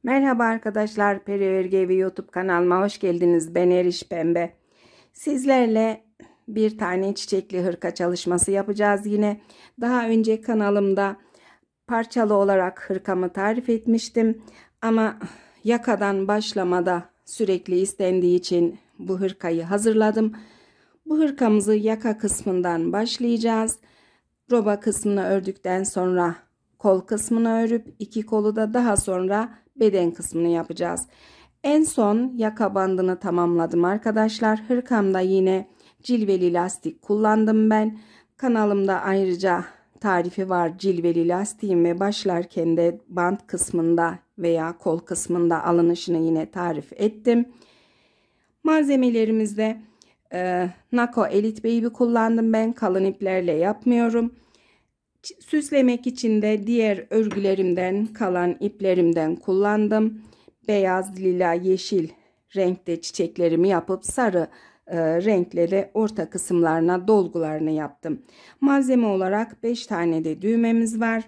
Merhaba arkadaşlar, Peri Örgü Evi YouTube kanalıma hoş geldiniz. Ben Eriş Pembe. Sizlerle bir tane çiçekli hırka çalışması yapacağız yine. Daha önce kanalımda parçalı olarak hırkamı tarif etmiştim. Ama yakadan başlamada sürekli istendiği için bu hırkayı hazırladım. Bu hırkamızı yaka kısmından başlayacağız. Roba kısmını ördükten sonra kol kısmını örüp iki kolu da daha sonra beden kısmını yapacağız. En son yaka bandını tamamladım arkadaşlar. Hırkamda yine cilveli lastik kullandım ben. Kanalımda ayrıca tarifi var cilveli lastiğin ve başlarken de bant kısmında veya kol kısmında alınışını yine tarif ettim. Malzemelerimizde Nako Elite Baby kullandım ben. Kalın iplerle yapmıyorum. Süslemek için de diğer örgülerimden kalan iplerimden kullandım. Beyaz, lila, yeşil renkte çiçeklerimi yapıp sarı renkle de orta kısımlarına dolgularını yaptım. Malzeme olarak 5 tane de düğmemiz var.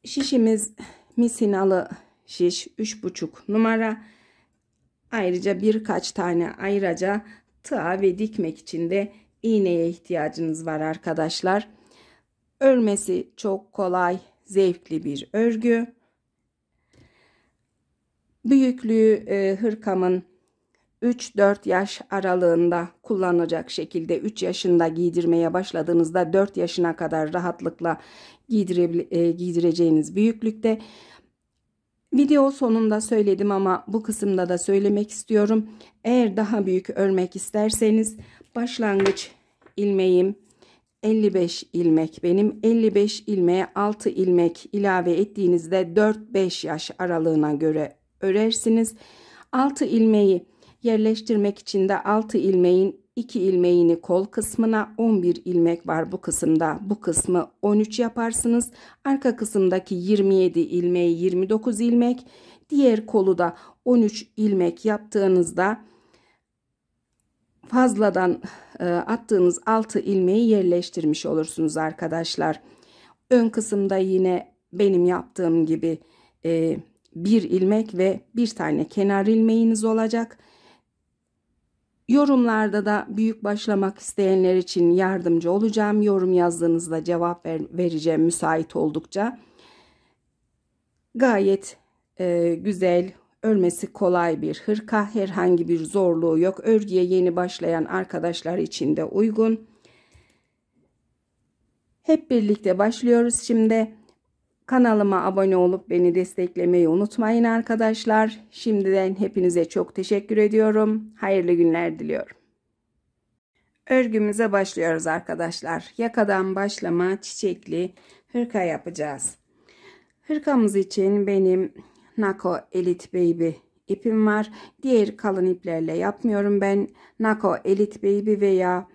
Şişimiz misinalı şiş 3,5 numara. Ayrıca birkaç tane ayrıca tığa ve dikmek için de iğneye ihtiyacınız var arkadaşlar. Örmesi çok kolay, zevkli bir örgü. Büyüklüğü hırkamın 3-4 yaş aralığında kullanacak şekilde 3 yaşında giydirmeye başladığınızda 4 yaşına kadar rahatlıkla giydireceğiniz büyüklükte. Video sonunda söyledim ama bu kısımda da söylemek istiyorum. Eğer daha büyük örmek isterseniz başlangıç ilmeğim 55 ilmek benim. 55 ilmeğe 6 ilmek ilave ettiğinizde 4-5 yaş aralığına göre örersiniz. 6 ilmeği yerleştirmek için de 6 ilmeğin 2 ilmeğini kol kısmına, 11 ilmek var bu kısımda. Bu kısmı 13 yaparsınız. Arka kısımdaki 27 ilmeği 29 ilmek. Diğer kolu da 13 ilmek yaptığınızda fazladan attığınız 6 ilmeği yerleştirmiş olursunuz arkadaşlar. Ön kısımda yine benim yaptığım gibi bir ilmek ve bir tane kenar ilmeğiniz olacak. Yorumlarda da büyük başlamak isteyenler için yardımcı olacağım. Yorum yazdığınızda cevap vereceğim müsait oldukça. Gayet güzel, örmesi kolay bir hırka. Herhangi bir zorluğu yok. Örgüye yeni başlayan arkadaşlar için de uygun. Hep birlikte başlıyoruz şimdi. Kanalıma abone olup beni desteklemeyi unutmayın arkadaşlar. Şimdiden hepinize çok teşekkür ediyorum. Hayırlı günler diliyorum. Örgümüze başlıyoruz arkadaşlar. Yakadan başlama çiçekli hırka yapacağız. Hırkamız için benim Nako Elite Baby ipim var. Diğer kalın iplerle yapmıyorum ben. Nako Elite Baby veya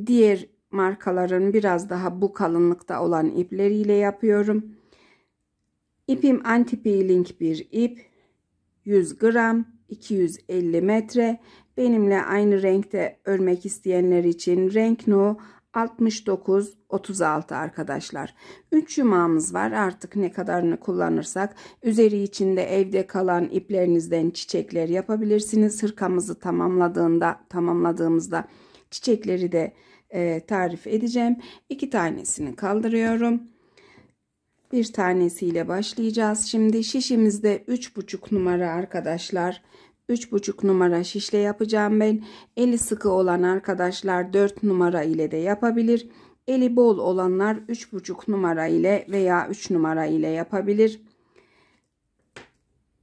diğer markaların biraz daha bu kalınlıkta olan ipleriyle yapıyorum. İpim anti peeling bir ip. 100 gram, 250 metre. Benimle aynı renkte örmek isteyenler için renk no 69-36 arkadaşlar. 3 yumağımız var. Artık ne kadarını kullanırsak üzeri içinde evde kalan iplerinizden çiçekler yapabilirsiniz. Hırkamızı tamamladığımızda çiçekleri de tarif edeceğim. 2 tanesini kaldırıyorum. Bir tanesiyle başlayacağız. Şimdi şişimizde 3,5 numara arkadaşlar. 3,5 numara şişle yapacağım ben. Eli sıkı olan arkadaşlar 4 numara ile de yapabilir. Eli bol olanlar 3,5 numara ile veya 3 numara ile yapabilir.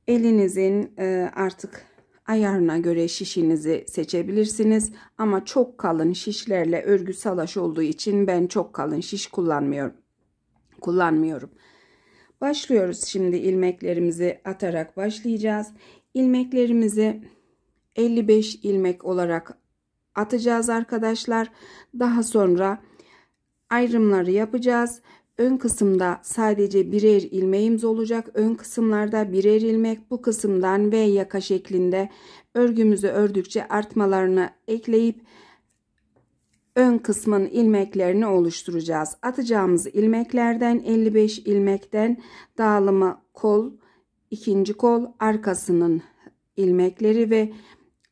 Elinizin artık ayarına göre şişinizi seçebilirsiniz. Ama çok kalın şişlerle örgü salaş olduğu için ben çok kalın şiş kullanmıyorum. Başlıyoruz şimdi ilmeklerimizi atarak başlayacağız. İlmeklerimizi 55 ilmek olarak atacağız arkadaşlar. Daha sonra ayrımları yapacağız. Ön kısımda sadece birer ilmeğimiz olacak. Ön kısımlarda birer ilmek, bu kısımdan V yaka şeklinde örgümüzü ördükçe artmalarını ekleyip ön kısmın ilmeklerini oluşturacağız. Atacağımız ilmeklerden 55 ilmekten dağılımı kol, ikinci kol arkasının ilmekleri ve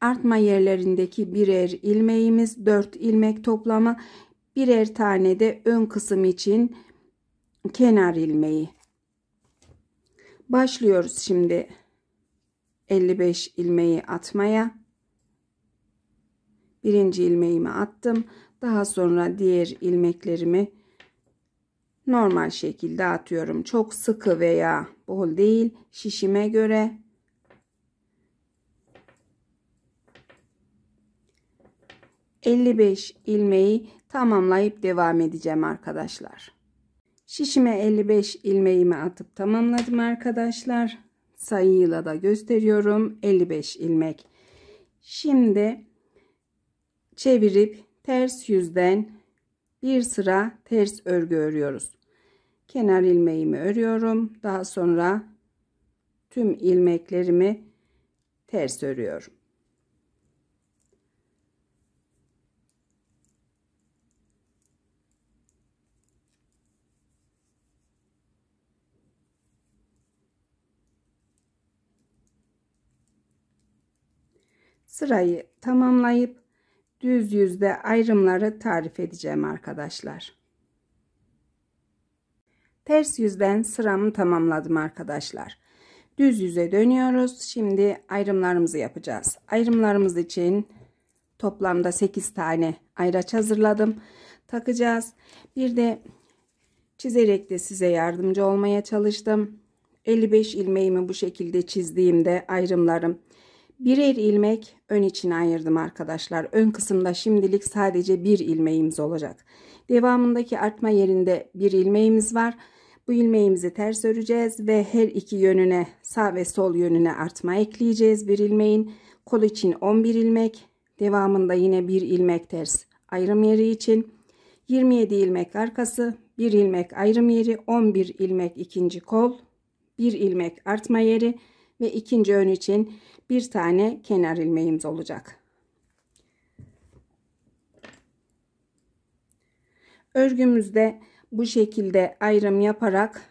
artma yerlerindeki birer ilmeğimiz, 4 ilmek toplamı, birer tane de ön kısım için kenar ilmeği. Başlıyoruz şimdi 55 ilmeği atmaya. Birinci ilmeğimi attım. Daha sonra diğer ilmeklerimi normal şekilde atıyorum. Çok sıkı veya bol değil, şişime göre. ...55 ilmeği tamamlayıp devam edeceğim arkadaşlar. Şişime 55 ilmeğimi atıp tamamladım arkadaşlar. Sayıyla da gösteriyorum. 55 ilmek. Şimdi çevirip ters yüzden bir sıra ters örgü örüyoruz. Kenar ilmeğimi örüyorum. Daha sonra tüm ilmeklerimi ters örüyorum. Sırayı tamamlayıp düz yüzde ayrımları tarif edeceğim arkadaşlar. Ters yüzden sıramı tamamladım arkadaşlar. Düz yüze dönüyoruz. Şimdi ayrımlarımızı yapacağız. Ayrımlarımız için toplamda 8 tane ayraç hazırladım. Takacağız. Bir de çizerek de size yardımcı olmaya çalıştım. 55 ilmeğimi bu şekilde çizdiğimde ayrımlarım birer ilmek ön için ayırdım arkadaşlar. Ön kısımda şimdilik sadece bir ilmeğimiz olacak. Devamındaki artma yerinde bir ilmeğimiz var. Bu ilmeğimizi ters öreceğiz ve her iki yönüne, sağ ve sol yönüne artma ekleyeceğiz bir ilmeğin. Kol için 11 ilmek. Devamında yine bir ilmek ters ayrım yeri için 27 ilmek arkası, 1 ilmek ayrım yeri, 11 ilmek ikinci kol, 1 ilmek artma yeri ve ikinci ön için bir tane kenar ilmeğimiz olacak. Örgümüzde bu şekilde ayrım yaparak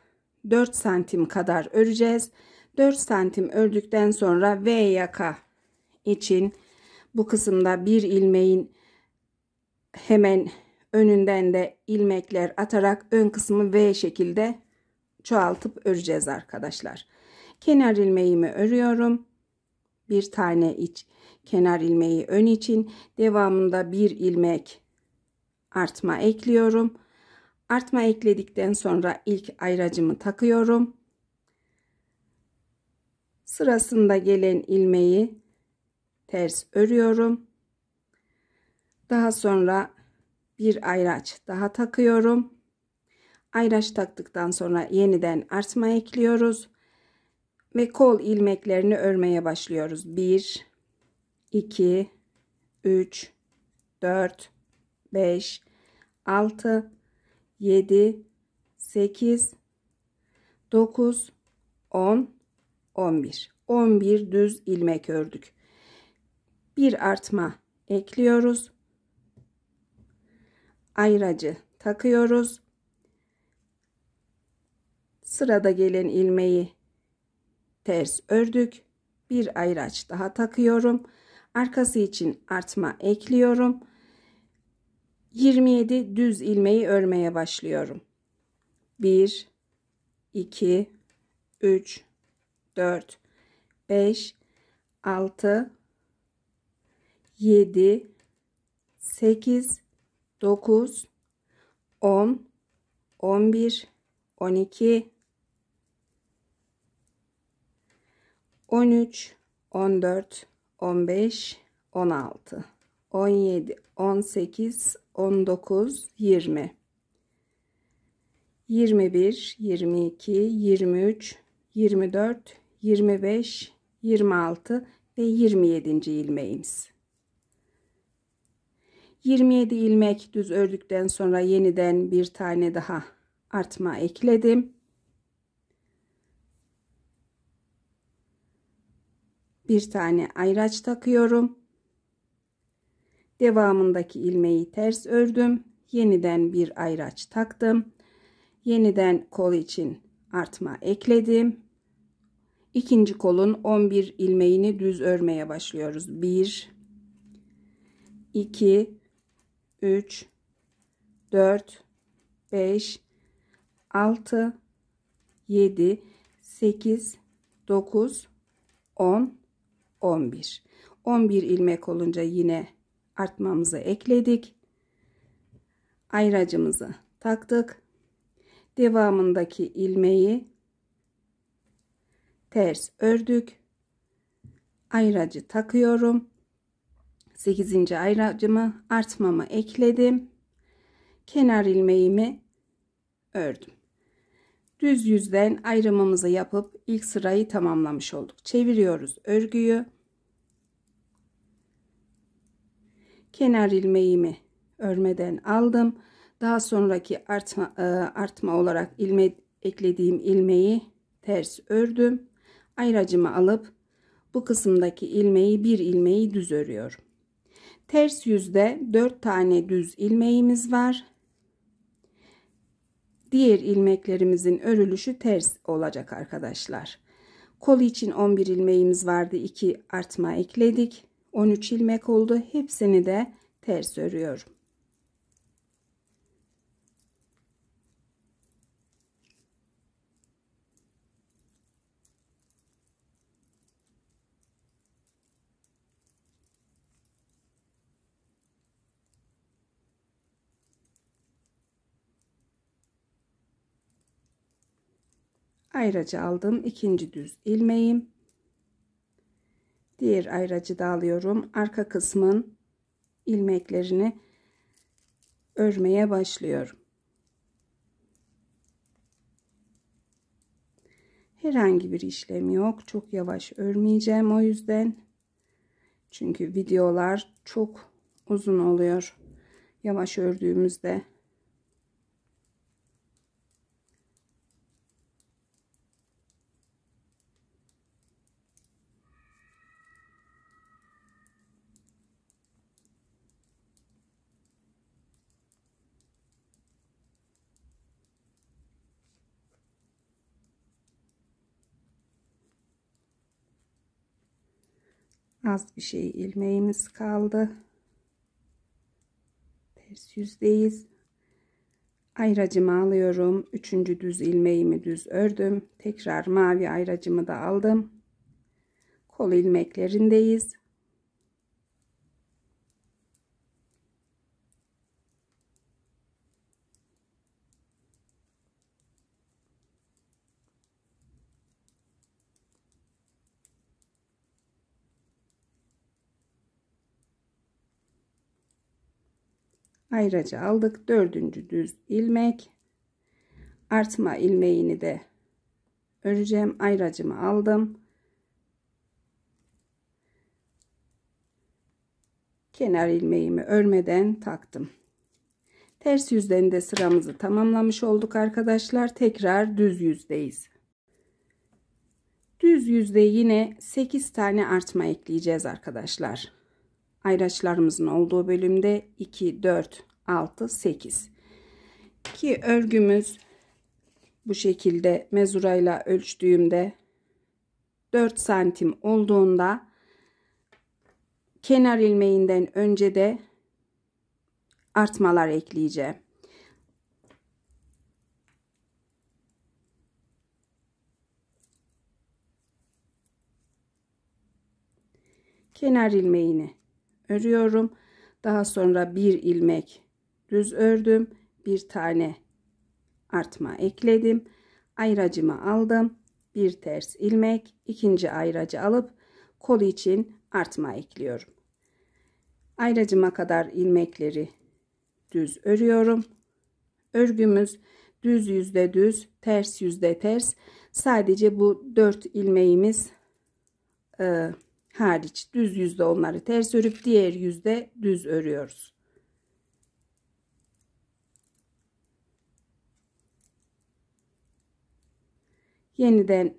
4 santim kadar öreceğiz. 4 santim ördükten sonra V yaka için bu kısımda bir ilmeğin hemen önünden de ilmekler atarak ön kısmı V şekilde çoğaltıp öreceğiz arkadaşlar. Kenar ilmeğimi örüyorum. Bir tane kenar ilmeği ön için, devamında bir ilmek artma ekliyorum. Artma ekledikten sonra ilk ayracımı takıyorum. Sırasında gelen ilmeği ters örüyorum. Daha sonra bir ayraç daha takıyorum. Ayraç taktıktan sonra yeniden artma ekliyoruz ve kol ilmeklerini örmeye başlıyoruz. 1 2 3 4 5 6 7 8 9 10 11 11 düz ilmek ördük. Bir artma ekliyoruz. Ayracı takıyoruz. Sırada gelen ilmeği ters ördük. Bir ayraç daha takıyorum. Arkası için artma ekliyorum. 27 düz ilmeği örmeye başlıyorum. 1 2 3 4 5 6 7 8 9 10 11 12 13 14 15 16 17 18 19 20 21 22 23 24 25 26 ve 27. ilmeğimiz. 27 ilmek düz ördükten sonra yeniden bir tane daha artma ekledim. Bir tane ayraç takıyorum. Devamındaki ilmeği ters ördüm. Yeniden bir ayraç taktım. Yeniden kol için artma ekledim. İkinci kolun 11 ilmeğini düz örmeye başlıyoruz. 1 2 3 4 5 6 7 8 9 10 11. 11 ilmek olunca yine artmamızı ekledik. Ayracımızı taktık. Devamındaki ilmeği ters ördük. Ayracı takıyorum. 8. ayracımı artmama ekledim. Kenar ilmeğimi ördüm. Düz yüzden ayrımımızı yapıp ilk sırayı tamamlamış olduk. Çeviriyoruz örgüyü. Kenar ilmeğimi örmeden aldım. Daha sonraki artma olarak eklediğim ilmeği ters ördüm. Ayracımı alıp bu kısımdaki ilmeği, bir ilmeği düz örüyorum. Ters yüzde 4 tane düz ilmeğimiz var. Diğer ilmeklerimizin örülüşü ters olacak arkadaşlar. Kol için 11 ilmeğimiz vardı. 2 artma ekledik. 13 ilmek oldu. Hepsini de ters örüyorum. Ayracı aldım. İkinci düz ilmeğim. Diğer ayracı da alıyorum. Arka kısmın ilmeklerini örmeye başlıyorum. Herhangi bir işlem yok. Çok yavaş örmeyeceğim o yüzden. Çünkü videolar çok uzun oluyor yavaş ördüğümüzde. Az bir şey ilmeğimiz kaldı. Ters yüzdeyiz. Ayracımı alıyorum. Üçüncü düz ilmeğimi düz ördüm. Tekrar mavi ayracımı da aldım. Kol ilmeklerindeyiz. Ayracı aldık. Dördüncü düz ilmek. Artma ilmeğini de öreceğim. Ayracımı aldım. Kenar ilmeğimi örmeden taktım. Ters yüzden de sıramızı tamamlamış olduk arkadaşlar. Tekrar düz yüzdeyiz. Düz yüzde yine 8 tane artma ekleyeceğiz arkadaşlar. Ayraçlarımızın olduğu bölümde 2, 4, 6, 8. Ki örgümüz bu şekilde mezurayla ölçtüğümde 4 santim olduğunda kenar ilmeğinden önce de artmalar ekleyeceğim. Kenar ilmeğini örüyorum. Daha sonra bir ilmek düz ördüm. Bir tane artma ekledim. Ayracımı aldım. Bir ters ilmek, ikinci ayracı alıp kol için artma ekliyorum. Ayracıma kadar ilmekleri düz örüyorum. Örgümüz düz yüzde düz, ters yüzde ters. Sadece bu 4 ilmeğimiz hariç düz yüzde onları ters örüp diğer yüzde düz örüyoruz. Yeniden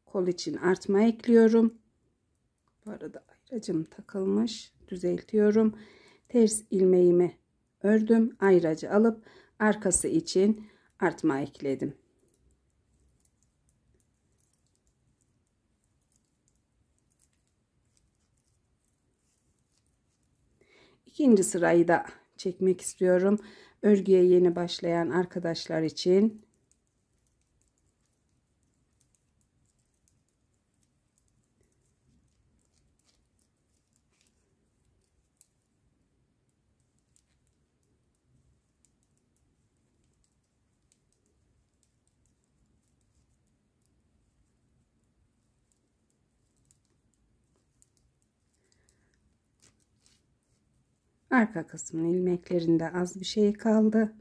kol için artma ekliyorum. Bu arada ayracım takılmış. Düzeltiyorum. Ters ilmeğimi ördüm. Ayracı alıp arkası için artma ekledim. İkinci sırayı da çekmek istiyorum. Örgüye yeni başlayan arkadaşlar için. Arka kısmın ilmeklerinde az bir şey kaldı.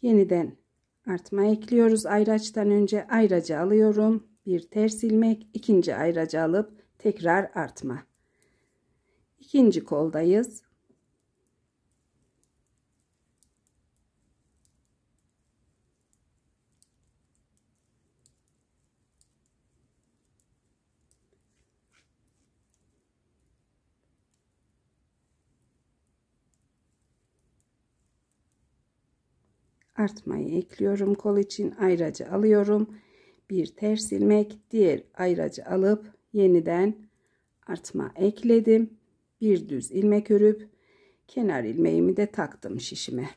Yeniden artma ekliyoruz. Ayraçtan önce ayracı alıyorum. Bir ters ilmek, ikinci ayracı alıp tekrar artma. İkinci koldayız. Artmayı ekliyorum. Kol için ayracı alıyorum. Bir ters ilmek, diğer ayracı alıp yeniden artma ekledim. Bir düz ilmek örüp kenar ilmeğimi de taktım şişime.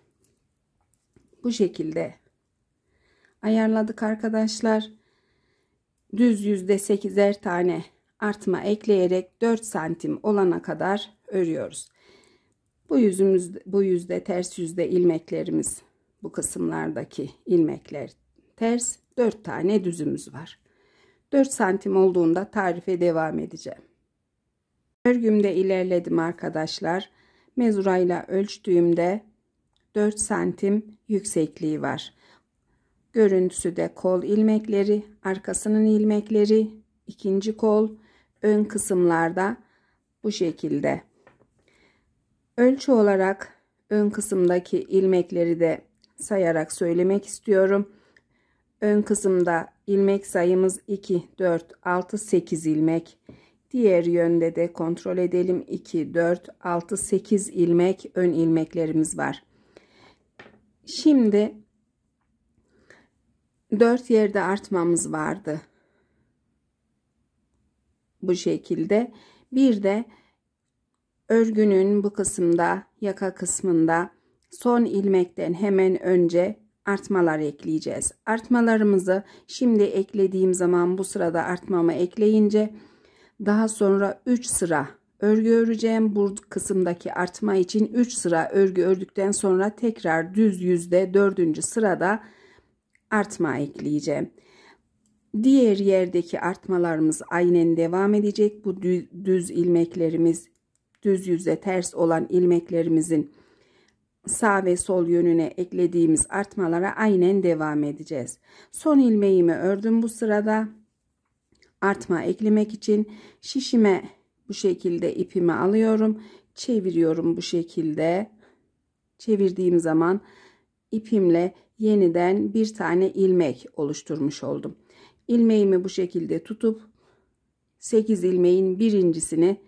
Bu şekilde ayarladık arkadaşlar. Düz %8'er tane artma ekleyerek 4 santim olana kadar örüyoruz. Bu yüzde ters yüzde ilmeklerimiz, bu kısımlardaki ilmekler ters, 4 tane düzümüz var. 4 santim olduğunda tarife devam edeceğim. Örgümde ilerledim arkadaşlar. Mezurayla ölçtüğümde 4 santim yüksekliği var. Görüntüsü de kol ilmekleri, arkasının ilmekleri, ikinci kol, ön kısımlarda bu şekilde. Ölçü olarak ön kısımdaki ilmekleri de sayarak söylemek istiyorum. Ön kısımda ilmek sayımız 2, 4, 6, 8 ilmek. Diğer yönde de kontrol edelim. 2, 4, 6, 8 ilmek ön ilmeklerimiz var. Şimdi 4 yerde artmamız vardı. Bu şekilde. Bir de örgünün bu kısımda, yaka kısmında son ilmekten hemen önce artmalar ekleyeceğiz. Artmalarımızı şimdi eklediğim zaman, bu sırada artmamı ekleyince daha sonra 3 sıra örgü öreceğim. Bu kısımdaki artma için 3 sıra örgü ördükten sonra tekrar düz yüzde 4. sırada artma ekleyeceğim. Diğer yerdeki artmalarımız aynen devam edecek. Bu düz ilmeklerimiz, düz yüzde ters olan ilmeklerimizin sağ ve sol yönüne eklediğimiz artmalara aynen devam edeceğiz. Son ilmeğimi ördüm bu sırada. Artma eklemek için şişime bu şekilde ipimi alıyorum. Çeviriyorum bu şekilde. Çevirdiğim zaman ipimle yeniden bir tane ilmek oluşturmuş oldum. İlmeğimi bu şekilde tutup 8 ilmeğin birincisini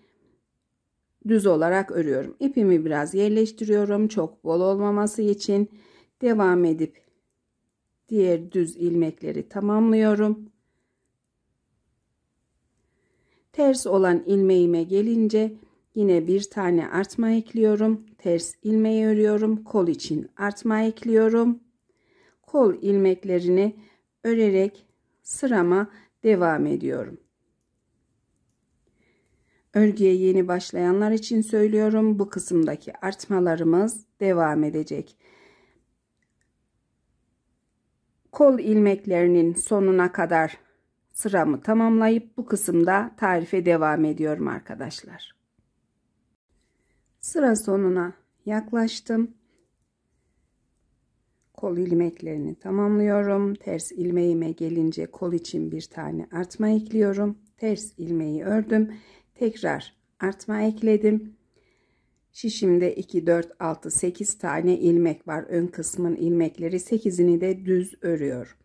düz olarak örüyorum. İpimi biraz yerleştiriyorum. Çok bol olmaması için devam edip diğer düz ilmekleri tamamlıyorum. Ters olan ilmeğime gelince yine bir tane artma ekliyorum. Ters ilmeği örüyorum. Kol için artma ekliyorum. Kol ilmeklerini örerek sırama devam ediyorum. Örgüye yeni başlayanlar için söylüyorum. Bu kısımdaki artmalarımız devam edecek. Kol ilmeklerinin sonuna kadar sıramı tamamlayıp bu kısımda tarife devam ediyorum arkadaşlar. Sıra sonuna yaklaştım. Kol ilmeklerini tamamlıyorum. Ters ilmeğime gelince kol için bir tane artma ekliyorum. Ters ilmeği ördüm. Tekrar artma ekledim. Şişimde 2, 4, 6, 8 tane ilmek var. Ön kısmın ilmekleri, 8'ini de düz örüyorum.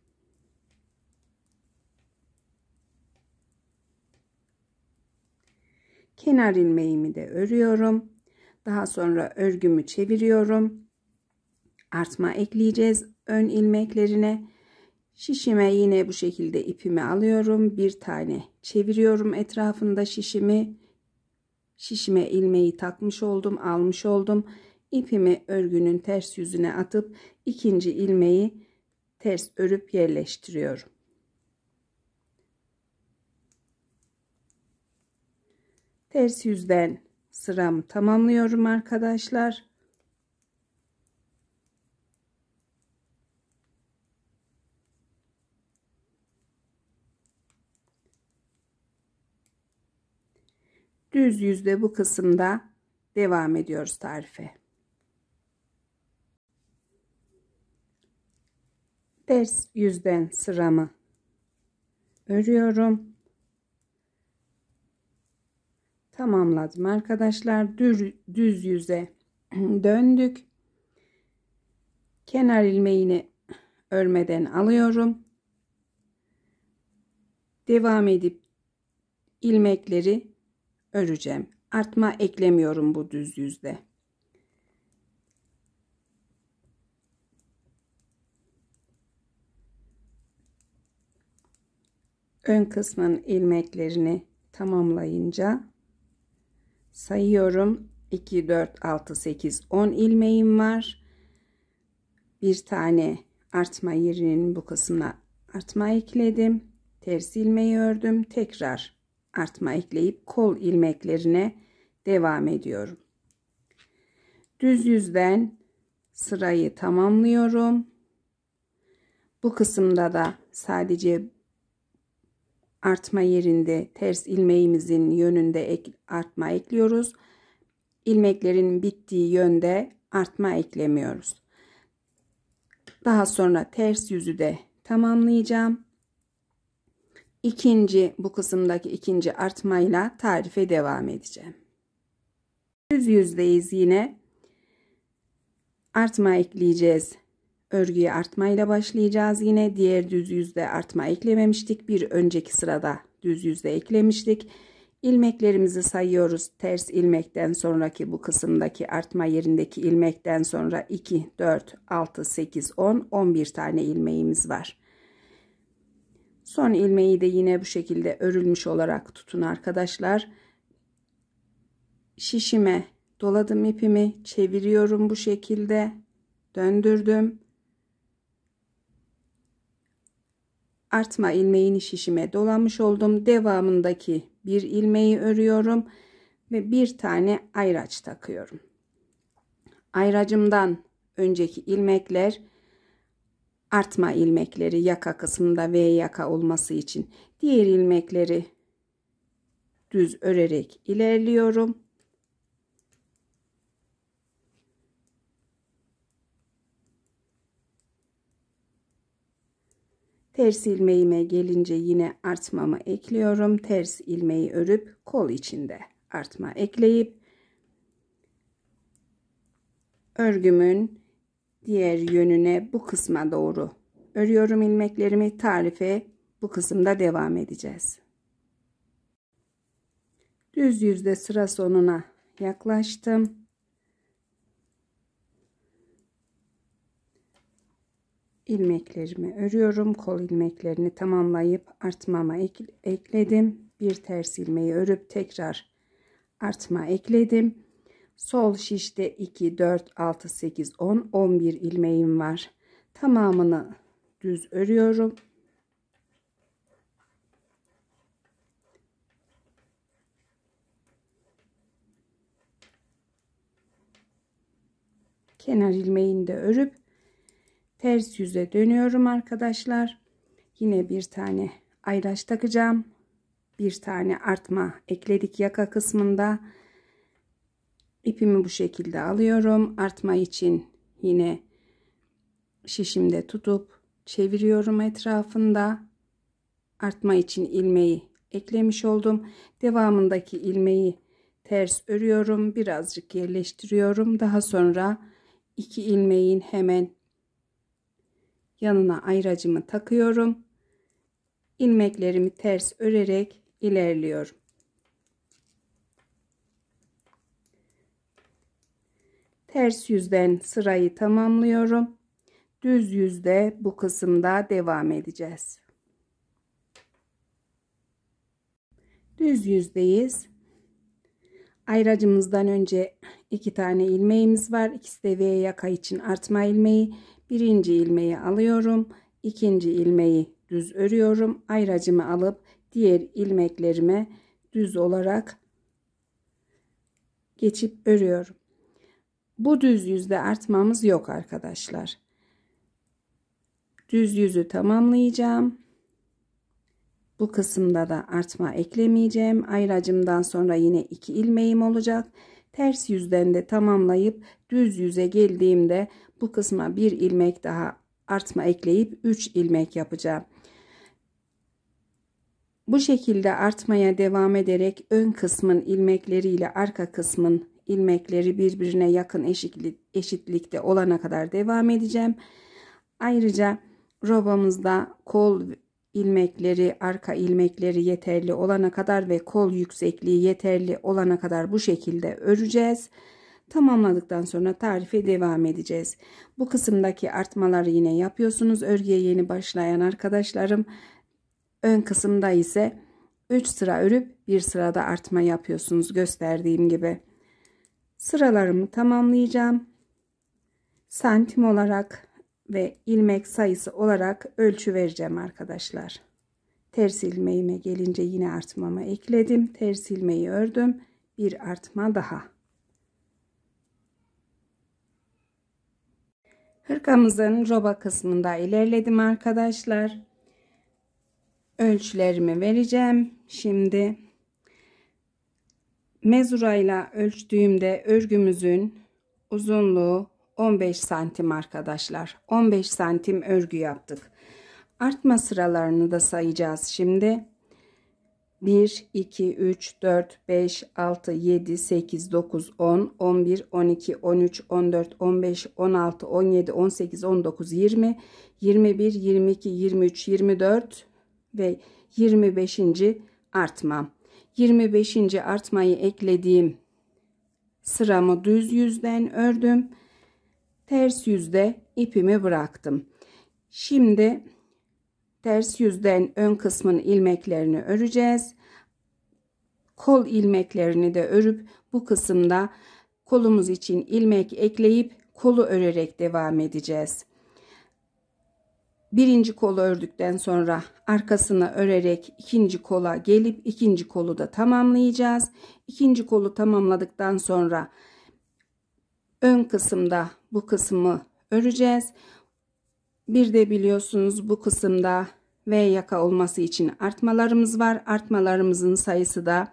Kenar ilmeğimi de örüyorum. Daha sonra örgümü çeviriyorum. Artma ekleyeceğiz ön ilmeklerine. Şişime yine bu şekilde ipimi alıyorum. Bir tane çeviriyorum etrafında şişimi. Şişime ilmeği takmış oldum, almış oldum. İpimi örgünün ters yüzüne atıp ikinci ilmeği ters örüp yerleştiriyorum. Ters yüzden sıramı tamamlıyorum arkadaşlar. Düz yüzde bu kısımda devam ediyoruz tarife. Ters yüzden sıramı örüyorum. Tamamladım arkadaşlar. Düz yüze döndük. Kenar ilmeğini örmeden alıyorum. Devam edip ilmekleri öreceğim. Artma eklemiyorum bu düz yüzde. Ön kısmın ilmeklerini tamamlayınca sayıyorum. 2, 4, 6, 8, 10 ilmeğim var. Bir tane artma yerinin bu kısmına artma ekledim. Ters ilmeği ördüm. Tekrar artma ekleyip kol ilmeklerine devam ediyorum. Düz yüzden sırayı tamamlıyorum. Bu kısımda da sadece artma yerinde ters ilmeğimizin yönünde artma ekliyoruz. İlmeklerin bittiği yönde artma eklemiyoruz. Daha sonra ters yüzü de tamamlayacağım. Bu kısımdaki ikinci artmayla tarife devam edeceğim. Düz yüzdeyiz yine. Artma ekleyeceğiz. Örgüye artmayla başlayacağız. Yine diğer düz yüzde artma eklememiştik. Bir önceki sırada düz yüzde eklemiştik. İlmeklerimizi sayıyoruz. Ters ilmekten sonraki bu kısımdaki artma yerindeki ilmekten sonra 2, 4, 6, 8, 10, 11 tane ilmeğimiz var. Son ilmeği de yine bu şekilde örülmüş olarak tutun arkadaşlar. Şişime doladım ipimi, çeviriyorum bu şekilde, döndürdüm. Artma ilmeğini şişime dolamış oldum. Devamındaki bir ilmeği örüyorum ve bir tane ayraç takıyorum. Ayracımdan önceki ilmekler artma ilmekleri, yaka kısmında V yaka olması için. Diğer ilmekleri düz örerek ilerliyorum. Ters ilmeğime gelince yine artmamı ekliyorum. Ters ilmeği örüp kol içinde artma ekleyip örgümün diğer yönüne bu kısma doğru örüyorum ilmeklerimi. Tarife bu kısımda devam edeceğiz. Düz yüzde sıra sonuna yaklaştım. İlmeklerimi örüyorum. Kol ilmeklerini tamamlayıp artmama ekledim. Bir ters ilmeği örüp tekrar artma ekledim. Sol şişte 2, 4, 6, 8, 10, 11 ilmeğim var. Tamamını düz örüyorum. Kenar ilmeğini de örüp ters yüze dönüyorum arkadaşlar. Yine bir tane ayraç takacağım. Bir tane artma ekledik yaka kısmında. İpimi bu şekilde alıyorum. Artma için yine şişimde tutup çeviriyorum etrafında. Artma için ilmeği eklemiş oldum. Devamındaki ilmeği ters örüyorum. Birazcık yerleştiriyorum. Daha sonra iki ilmeğin hemen yanına ayracımı takıyorum. İlmeklerimi ters örerek ilerliyorum. Ters yüzden sırayı tamamlıyorum. düz yüzde bu kısımda devam edeceğiz. Düz yüzdeyiz. Ayracımızdan önce 2 tane ilmeğimiz var. İkisi de V yaka için artma ilmeği. Birinci ilmeği alıyorum. İkinci ilmeği düz örüyorum. Ayracımı alıp diğer ilmeklerime düz olarak geçip örüyorum. Bu düz yüzde artmamız yok arkadaşlar. Düz yüzü tamamlayacağım. Bu kısımda da artma eklemeyeceğim. Ayracımdan sonra yine 2 ilmeğim olacak. Ters yüzden de tamamlayıp düz yüze geldiğimde bu kısma 1 ilmek daha artma ekleyip 3 ilmek yapacağım. Bu şekilde artmaya devam ederek ön kısmın ilmekleri ile arka kısmın ilmekleri birbirine yakın eşitlikte olana kadar devam edeceğim. Ayrıca robamızda kol ilmekleri, arka ilmekleri yeterli olana kadar ve kol yüksekliği yeterli olana kadar bu şekilde öreceğiz. Tamamladıktan sonra tarife devam edeceğiz. Bu kısımdaki artmaları yine yapıyorsunuz. Örgüye yeni başlayan arkadaşlarım. Ön kısımda ise 3 sıra örüp bir sırada artma yapıyorsunuz gösterdiğim gibi. Sıralarımı tamamlayacağım. Santim olarak ve ilmek sayısı olarak ölçü vereceğim arkadaşlar. Ters ilmeğime gelince yine artmamı ekledim. Ters ilmeği ördüm. Bir artma daha. Hırkamızın roba kısmında ilerledim arkadaşlar. Ölçülerimi vereceğim. Şimdi mezurayla ölçtüğümde örgümüzün uzunluğu 15 santim arkadaşlar. 15 santim örgü yaptık. Artma sıralarını da sayacağız şimdi. 1, 2, 3, 4, 5, 6, 7, 8, 9, 10, 11, 12, 13, 14, 15, 16, 17, 18, 19, 20, 21, 22, 23, 24 ve 25. artma. 25. artmayı eklediğim sıramı düz yüzden ördüm. Ters yüzde ipimi bıraktım. Şimdi ters yüzden ön kısmın ilmeklerini öreceğiz. Kol ilmeklerini de örüp bu kısımda kolumuz için ilmek ekleyip kolu örerek devam edeceğiz. Birinci kolu ördükten sonra arkasını örerek ikinci kola gelip ikinci kolu da tamamlayacağız. İkinci kolu tamamladıktan sonra ön kısımda bu kısmı öreceğiz. Bir de biliyorsunuz bu kısımda V yaka olması için artmalarımız var. Artmalarımızın sayısı da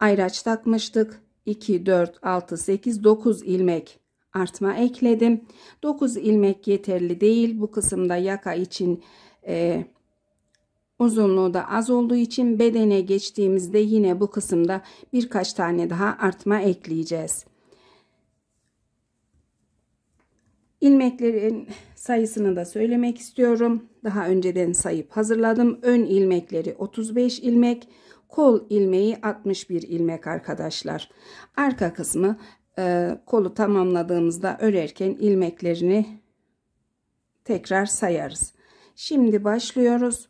ayraç takmıştık. 2, 4, 6, 8, 9 ilmek artma ekledim. 9 ilmek yeterli değil. Bu kısımda yaka için uzunluğu da az olduğu için bedene geçtiğimizde yine bu kısımda birkaç tane daha artma ekleyeceğiz. İlmeklerin sayısını da söylemek istiyorum. Daha önceden sayıp hazırladım. Ön ilmekleri 35 ilmek, kol ilmeği 61 ilmek arkadaşlar. Arka kısmı kolu tamamladığımızda örerken ilmeklerini tekrar sayarız. Şimdi başlıyoruz.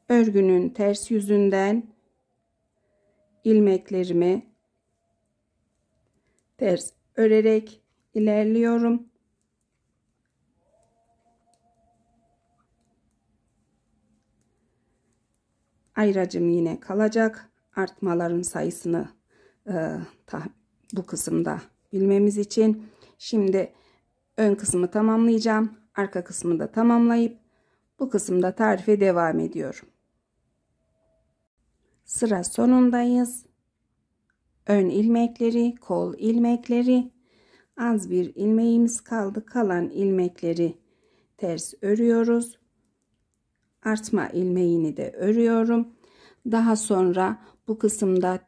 Örgünün ters yüzünden ilmeklerimi ters örerek ilerliyorum. Ayracım yine kalacak. Artmaların sayısını bu kısımda bilmemiz için. Şimdi ön kısmı tamamlayacağım. Arka kısmı da tamamlayıp bu kısımda tarife devam ediyorum. Sıra sonundayız. Ön ilmekleri, kol ilmekleri, az bir ilmeğimiz kaldı. Kalan ilmekleri ters örüyoruz. Artma ilmeğini de örüyorum. Daha sonra bu kısımda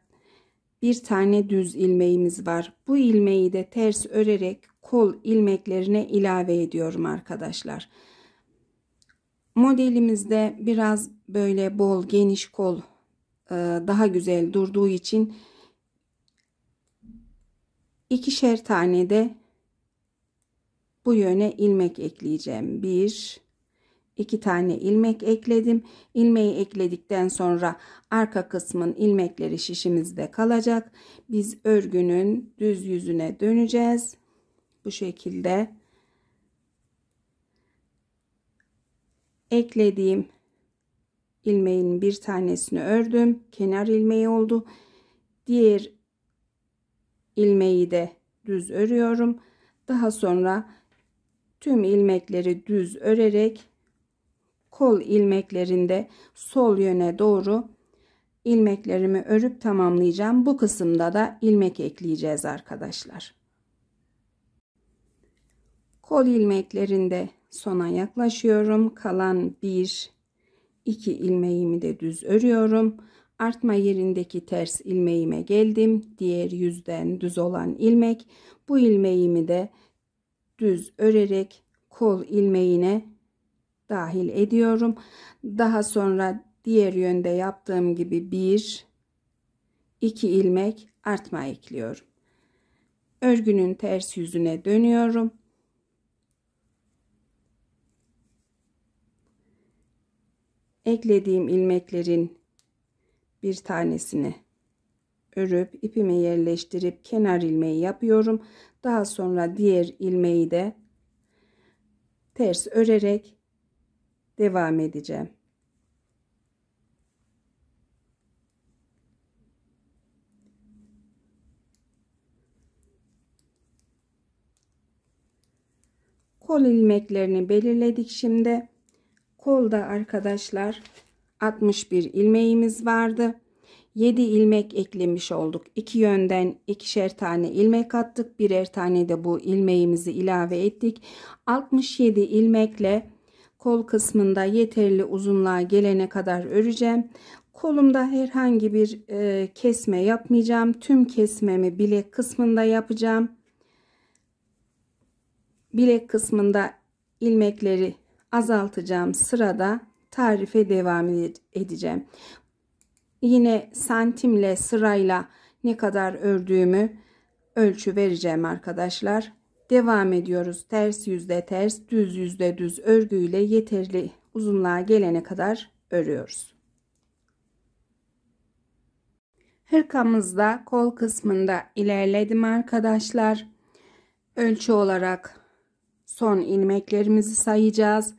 bir tane düz ilmeğimiz var. Bu ilmeği de ters örerek kol ilmeklerine ilave ediyorum arkadaşlar. Modelimizde biraz böyle bol, geniş kol daha güzel durduğu için İkişer tane de bu yöne ilmek ekleyeceğim. 1 2 tane ilmek ekledim. İlmeği ekledikten sonra arka kısmın ilmekleri şişimizde kalacak. Biz örgünün düz yüzüne döneceğiz. Bu şekilde eklediğim ilmeğin bir tanesini ördüm. Kenar ilmeği oldu. Diğer ilmeği de düz örüyorum. Daha sonra tüm ilmekleri düz örerek kol ilmeklerinde sol yöne doğru ilmeklerimi örüp tamamlayacağım. Bu kısımda da ilmek ekleyeceğiz arkadaşlar. Kol ilmeklerinde sona yaklaşıyorum. Kalan 1 2 ilmeğimi de düz örüyorum. Artma yerindeki ters ilmeğime geldim. Diğer yüzden düz olan ilmek. Bu ilmeğimi de düz örerek kol ilmeğine dahil ediyorum. Daha sonra diğer yönde yaptığım gibi 1 2 ilmek artma ekliyorum. Örgünün ters yüzüne dönüyorum. Eklediğim ilmeklerin bir tanesini örüp ipime yerleştirip kenar ilmeği yapıyorum. Daha sonra diğer ilmeği de ters örerek devam edeceğim. Kol ilmeklerini belirledik. Şimdi kolda arkadaşlar 61 ilmeğimiz vardı. 7 ilmek eklemiş olduk. İki yönden ikişer tane ilmek attık. Birer tane de bu ilmeğimizi ilave ettik. 67 ilmekle kol kısmında yeterli uzunluğa gelene kadar öreceğim. Kolumda herhangi bir kesme yapmayacağım. Tüm kesmemi bilek kısmında yapacağım. Bilek kısmında ilmekleri azaltacağım sırada tarife devam edeceğim. Yine santimle sırayla ne kadar ördüğümü ölçü vereceğim arkadaşlar. Devam ediyoruz. Ters yüzde ters, düz yüzde düz örgüyle yeterli uzunluğa gelene kadar örüyoruz. Hırkamızda kol kısmında ilerledim arkadaşlar. Ölçü olarak son ilmeklerimizi sayacağız.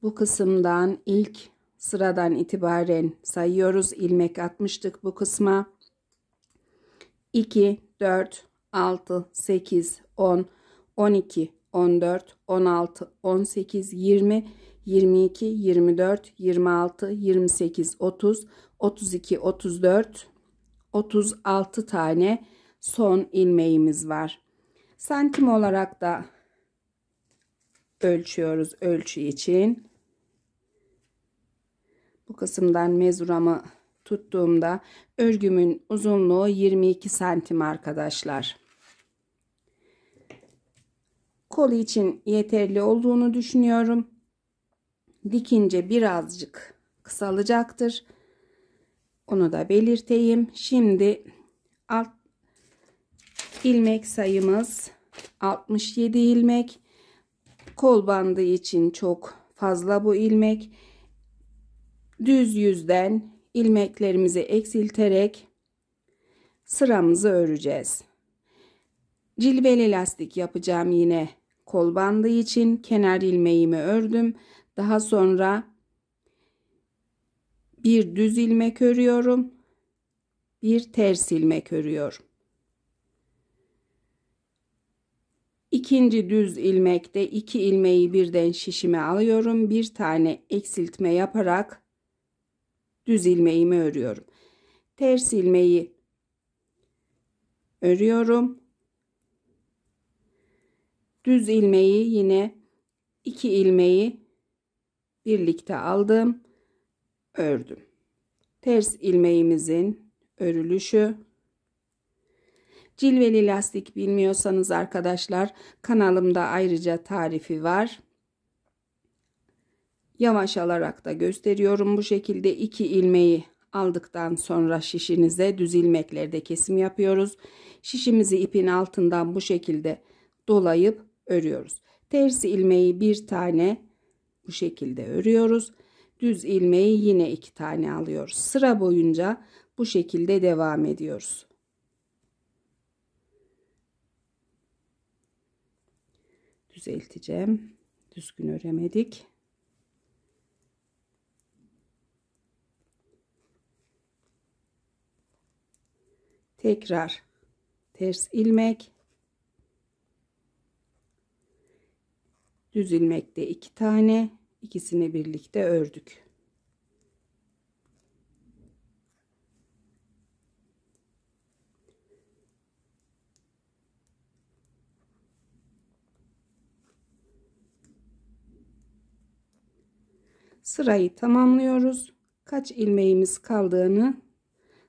Bu kısımdan ilk sıradan itibaren sayıyoruz. İlmek atmıştık bu kısma. 2, 4, 6, 8, 10, 12, 14, 16, 18, 20, 22, 24, 26, 28, 30, 32, 34, 36 tane son ilmeğimiz var. Santim olarak da ölçüyoruz ölçü için. Bu kısımdan mezuramı tuttuğumda örgümün uzunluğu 22 santim arkadaşlar. Kol için yeterli olduğunu düşünüyorum. Dikince birazcık kısalacaktır. Onu da belirteyim. Şimdi alt ilmek sayımız 67 ilmek. Kol bandı için çok fazla bu ilmek. Düz yüzden ilmeklerimizi eksilterek sıramızı öreceğiz. Cilveli lastik yapacağım yine kol bandı için. Kenar ilmeğimi ördüm. Daha sonra bir düz ilmek örüyorum. Bir ters ilmek örüyorum. İkinci düz ilmekte 2 ilmeği birden şişime alıyorum. Bir tane eksiltme yaparak düz ilmeğimi örüyorum. Ters ilmeği örüyorum. Düz ilmeği yine 2 ilmeği birlikte aldım, ördüm. Ters ilmeğimizin örülüşü. Cilveli lastik bilmiyorsanız arkadaşlar kanalımda ayrıca tarifi var. Yavaş alarak da gösteriyorum. Bu şekilde 2 ilmeği aldıktan sonra şişinize düz ilmeklerde kesim yapıyoruz. Şişimizi ipin altından bu şekilde dolayıp örüyoruz. Ters ilmeği bir tane bu şekilde örüyoruz. Düz ilmeği yine 2 tane alıyoruz. Sıra boyunca bu şekilde devam ediyoruz. Düzelteceğim. Düzgün öremedik. Tekrar ters ilmek, düz ilmekte 2 tane, ikisini birlikte ördük. Sırayı tamamlıyoruz. Kaç ilmeğimiz kaldığını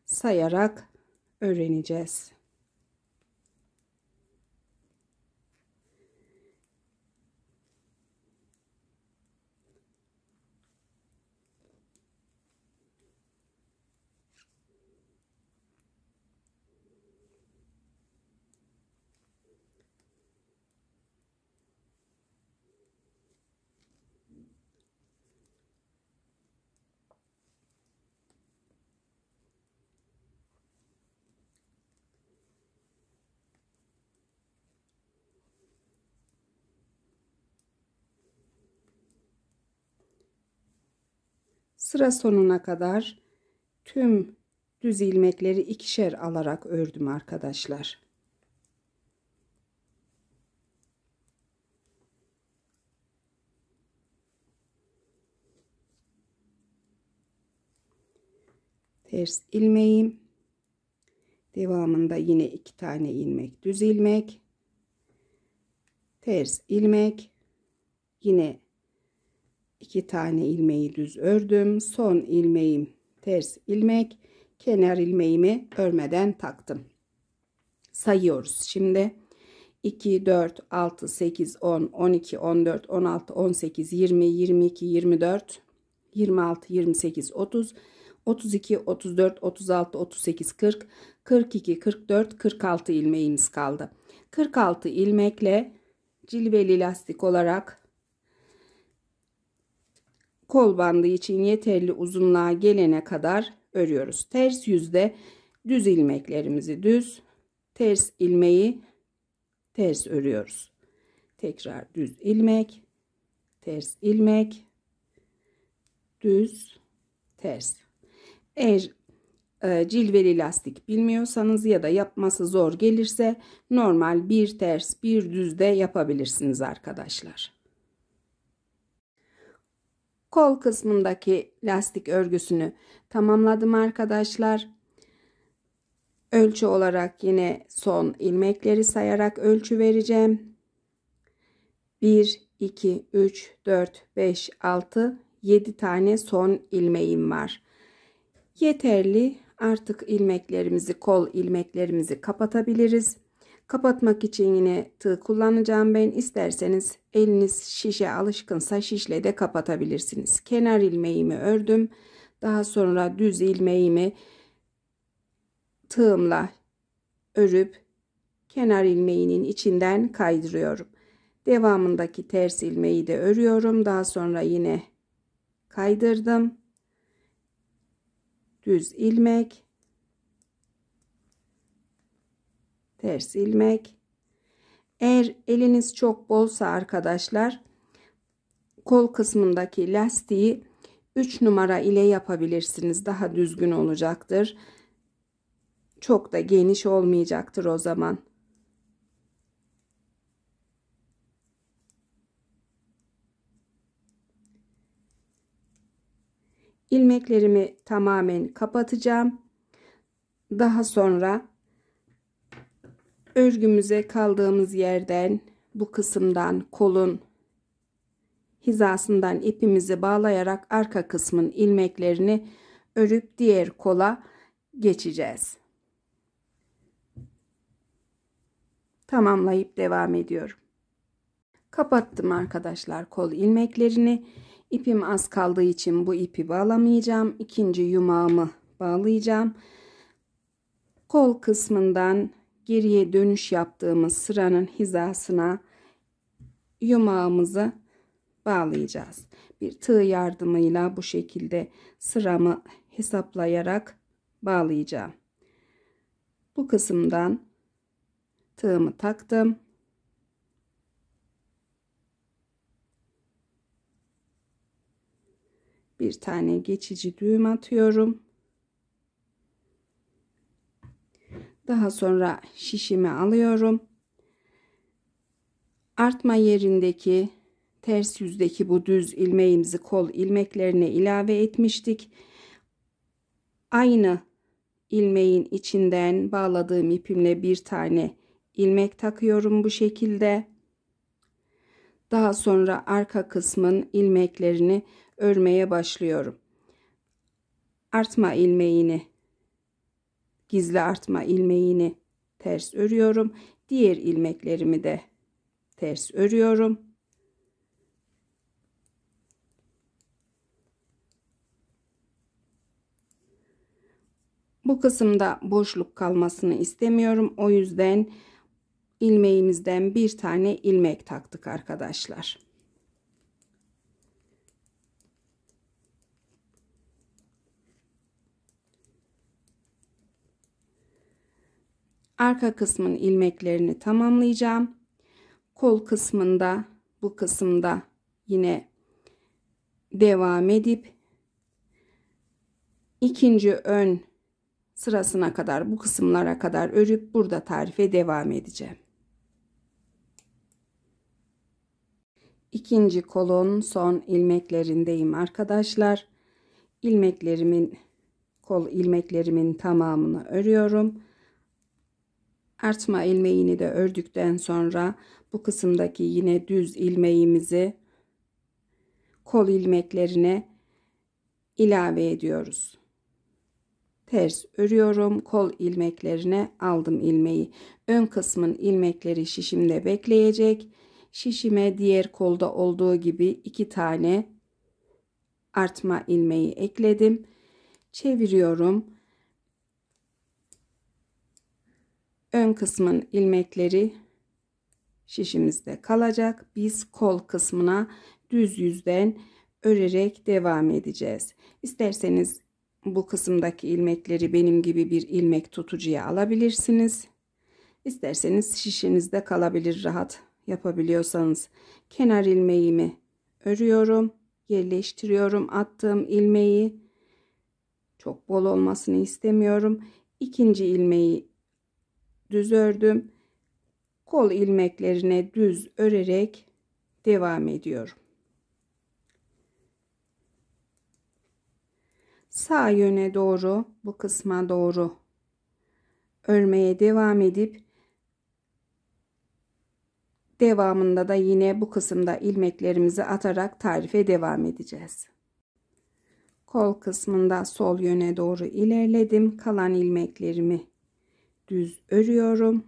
sayarak öğreneceğiz. Sıra sonuna kadar tüm düz ilmekleri ikişer alarak ördüm arkadaşlar. Ters ilmeğim, devamında yine 2 tane ilmek düz ilmek, ters ilmek, yine 2 tane ilmeği düz ördüm. Son ilmeğim ters ilmek, kenar ilmeğimi örmeden taktım. Sayıyoruz şimdi. 2 4 6 8 10 12 14 16 18 20 22 24 26 28 30 32 34 36 38 40 42 44 46 ilmeğimiz kaldı. 46 ilmekle cilveli lastik olarak kol bandı için yeterli uzunluğa gelene kadar örüyoruz. Ters yüzde düz ilmeklerimizi düz, ters ilmeği ters örüyoruz. Tekrar düz ilmek, ters ilmek, düz, ters. Eğer cilveli lastik bilmiyorsanız ya da yapması zor gelirse normal bir ters bir düz de yapabilirsiniz arkadaşlar. Kol kısmındaki lastik örgüsünü tamamladım arkadaşlar. Ölçü olarak yine son ilmekleri sayarak ölçü vereceğim. 1, 2, 3, 4, 5, 6, 7 tane son ilmeğim var. Yeterli. Artık ilmeklerimizi, kol ilmeklerimizi kapatabiliriz. Kapatmak için yine tığ kullanacağım ben. İsterseniz eliniz şişe alışkınsa şişle de kapatabilirsiniz. Kenar ilmeğimi ördüm. Daha sonra düz ilmeğimi tığımla örüp kenar ilmeğinin içinden kaydırıyorum. Devamındaki ters ilmeği de örüyorum. Daha sonra yine kaydırdım. Düz ilmek, ters ilmek. Eğer eliniz çok bolsa arkadaşlar, kol kısmındaki lastiği 3 numara ile yapabilirsiniz. Daha düzgün olacaktır. Çok da geniş olmayacaktır o zaman. İlmeklerimi tamamen kapatacağım. Daha sonra örgümüze kaldığımız yerden, bu kısımdan, kolun hizasından ipimizi bağlayarak arka kısmın ilmeklerini örüp diğer kola geçeceğiz. Tamamlayıp devam ediyorum. Kapattım arkadaşlar kol ilmeklerini. İpim az kaldığı için bu ipi bağlamayacağım. İkinci yumağımı bağlayacağım. Kol kısmından geriye dönüş yaptığımız sıranın hizasına yumağımızı bağlayacağız. Bir tığ yardımıyla bu şekilde sıramı hesaplayarak bağlayacağım. Bu kısımdan tığımı taktım. Bir tane geçici düğüm atıyorum. Daha sonra şişimi alıyorum. Artma yerindeki ters yüzdeki bu düz ilmeğimizi kol ilmeklerine ilave etmiştik. Aynı ilmeğin içinden bağladığım ipimle bir tane ilmek takıyorum bu şekilde. Daha sonra arka kısmın ilmeklerini örmeye başlıyorum. Artma ilmeğini, gizli artma ilmeğini ters örüyorum. Diğer ilmeklerimi de ters örüyorum. Bu kısımda boşluk kalmasını istemiyorum. O yüzden ilmeğimizden bir tane ilmek taktık arkadaşlar. Arka kısmın ilmeklerini tamamlayacağım. Kol kısmında, bu kısımda yine devam edip ikinci ön sırasına kadar, bu kısımlara kadar örüp burada tarife devam edeceğim. İkinci kolun son ilmeklerindeyim arkadaşlar. Kol ilmeklerimin tamamını örüyorum. Artma ilmeğini de ördükten sonra bu kısımdaki yine düz ilmeğimizi kol ilmeklerine ilave ediyoruz. Ters örüyorum. Kol ilmeklerine aldım ilmeği. Ön kısmın ilmekleri şişimde bekleyecek. Şişime diğer kolda olduğu gibi 2 tane artma ilmeği ekledim. Çeviriyorum. Ön kısmın ilmekleri şişimizde kalacak. Biz kol kısmına düz yüzden örerek devam edeceğiz. İsterseniz bu kısımdaki ilmekleri benim gibi bir ilmek tutucuya alabilirsiniz. İsterseniz şişinizde kalabilir, rahat yapabiliyorsanız. Kenar ilmeğimi örüyorum, yerleştiriyorum. Attığım ilmeği çok bol olmasını istemiyorum. İkinci ilmeği düz ördüm. Kol ilmeklerine düz örerek devam ediyorum. Sağ yöne doğru, bu kısma doğru örmeye devam edip devamında da yine bu kısımda ilmeklerimizi atarak tarife devam edeceğiz. Kol kısmında sol yöne doğru ilerledim. Kalan ilmeklerimi düz örüyorum.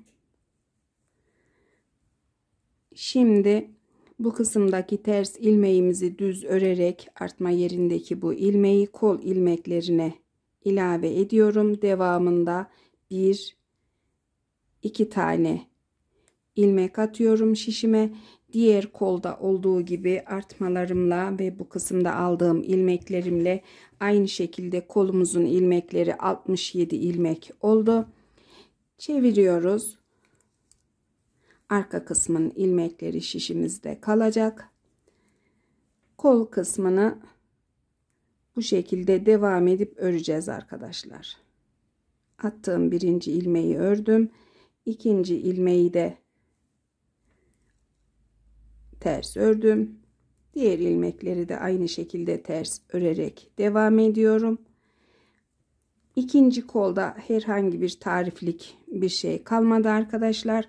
Şimdi bu kısımdaki ters ilmeğimizi düz örerek artma yerindeki bu ilmeği kol ilmeklerine ilave ediyorum. Devamında 1-2 tane ilmek atıyorum şişime. Diğer kolda olduğu gibi artmalarımla ve bu kısımda aldığım ilmeklerimle aynı şekilde kolumuzun ilmekleri 67 ilmek oldu. Çeviriyoruz. Arka kısmın ilmekleri şişimizde kalacak. Kol kısmını bu şekilde devam edip öreceğiz arkadaşlar. Attığım birinci ilmeği ördüm. İkinci ilmeği de ters ördüm. Diğer ilmekleri de aynı şekilde ters örerek devam ediyorum. İkinci kolda herhangi bir tariflik bir şey kalmadı arkadaşlar.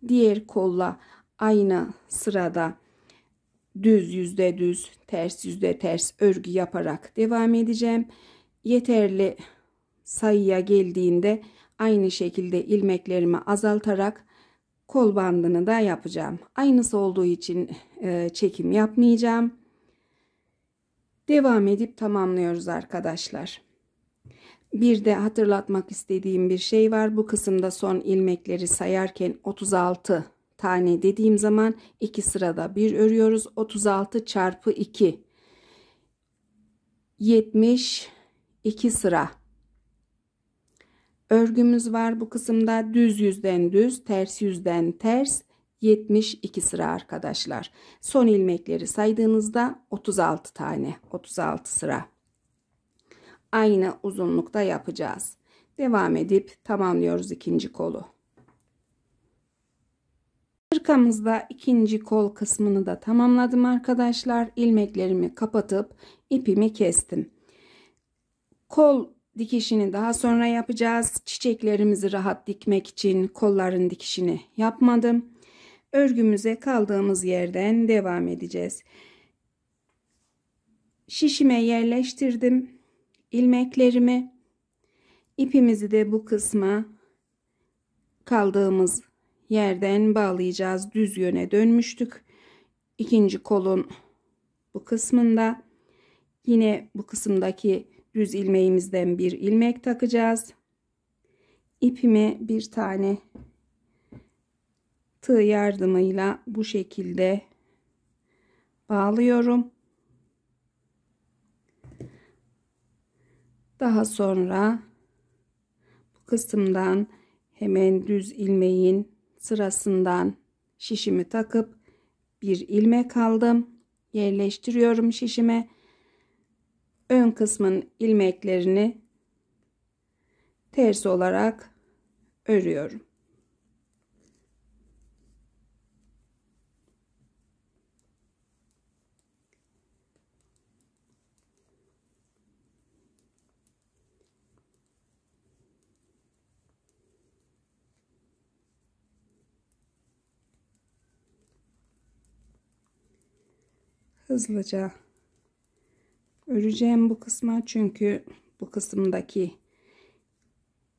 Diğer kolla aynı sırada düz yüzde düz, ters yüzde ters örgü yaparak devam edeceğim. Yeterli sayıya geldiğinde aynı şekilde ilmeklerimi azaltarak kol bandını da yapacağım. Aynısı olduğu için çekim yapmayacağım. Devam edip tamamlıyoruz arkadaşlar. Bir de hatırlatmak istediğim bir şey var. Bu kısımda son ilmekleri sayarken 36 tane dediğim zaman 2 sırada bir örüyoruz. 36 çarpı 2 72 sıra örgümüz var. Bu kısımda düz yüzden düz, ters yüzden ters 72 sıra arkadaşlar. Son ilmekleri saydığınızda 36 tane, 36 sıra. Aynı uzunlukta yapacağız. Devam edip tamamlıyoruz ikinci kolu. Hırkamızda ikinci kol kısmını da tamamladım arkadaşlar. İlmeklerimi kapatıp ipimi kestim. Kol dikişini daha sonra yapacağız. Çiçeklerimizi rahat dikmek için kolların dikişini yapmadım. Örgümüze kaldığımız yerden devam edeceğiz. Şişime yerleştirdim ilmeklerimi. İpimizi de bu kısma kaldığımız yerden bağlayacağız. Düz yöne dönmüştük. İkinci kolun bu kısmında yine bu kısımdaki düz ilmeğimizden bir ilmek takacağız. İpimi bir tane tığ yardımıyla bu şekilde bağlıyorum. Daha sonra bu kısımdan hemen düz ilmeğin sırasından şişimi takıp bir ilmek aldım. Yerleştiriyorum şişime. Ön kısmın ilmeklerini ters olarak örüyorum. Hızlıca öreceğim bu kısma, çünkü bu kısımdaki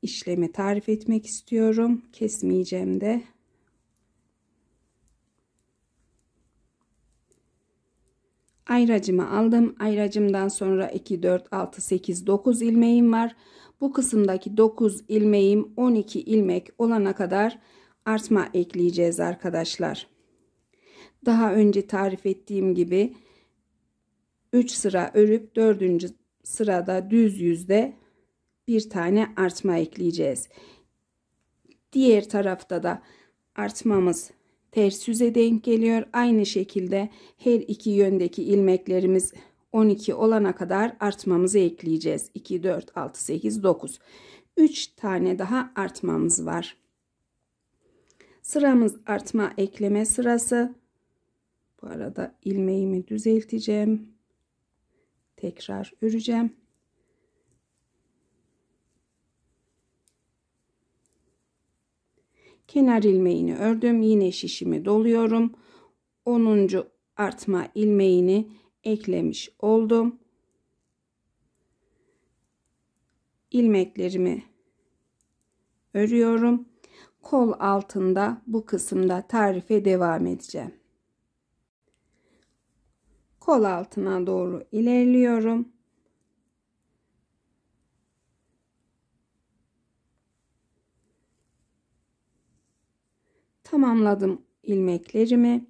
işlemi tarif etmek istiyorum. Kesmeyeceğim de. Ayracımı aldım. Ayracımdan sonra 2, 4, 6, 8, 9 ilmeğim var. Bu kısımdaki 9 ilmeğim 12 ilmek olana kadar artma ekleyeceğiz arkadaşlar. Daha önce tarif ettiğim gibi 3 sıra örüp 4. sırada düz yüzde bir tane artma ekleyeceğiz. Diğer tarafta da artmamız ters yüze denk geliyor. Aynı şekilde her iki yöndeki ilmeklerimiz 12 olana kadar artmamızı ekleyeceğiz. 2, 4, 6, 8, 9. 3 tane daha artmamız var. Sıramız artma ekleme sırası. Bu arada ilmeğimi düzelteceğim. Tekrar öreceğim. Kenar ilmeğini ördüm. Yine şişimi doluyorum. 10. artma ilmeğini eklemiş oldum. İlmeklerimi örüyorum. Kol altında bu kısımda tarife devam edeceğim. Kol altına doğru ilerliyorum. Tamamladım ilmeklerimi.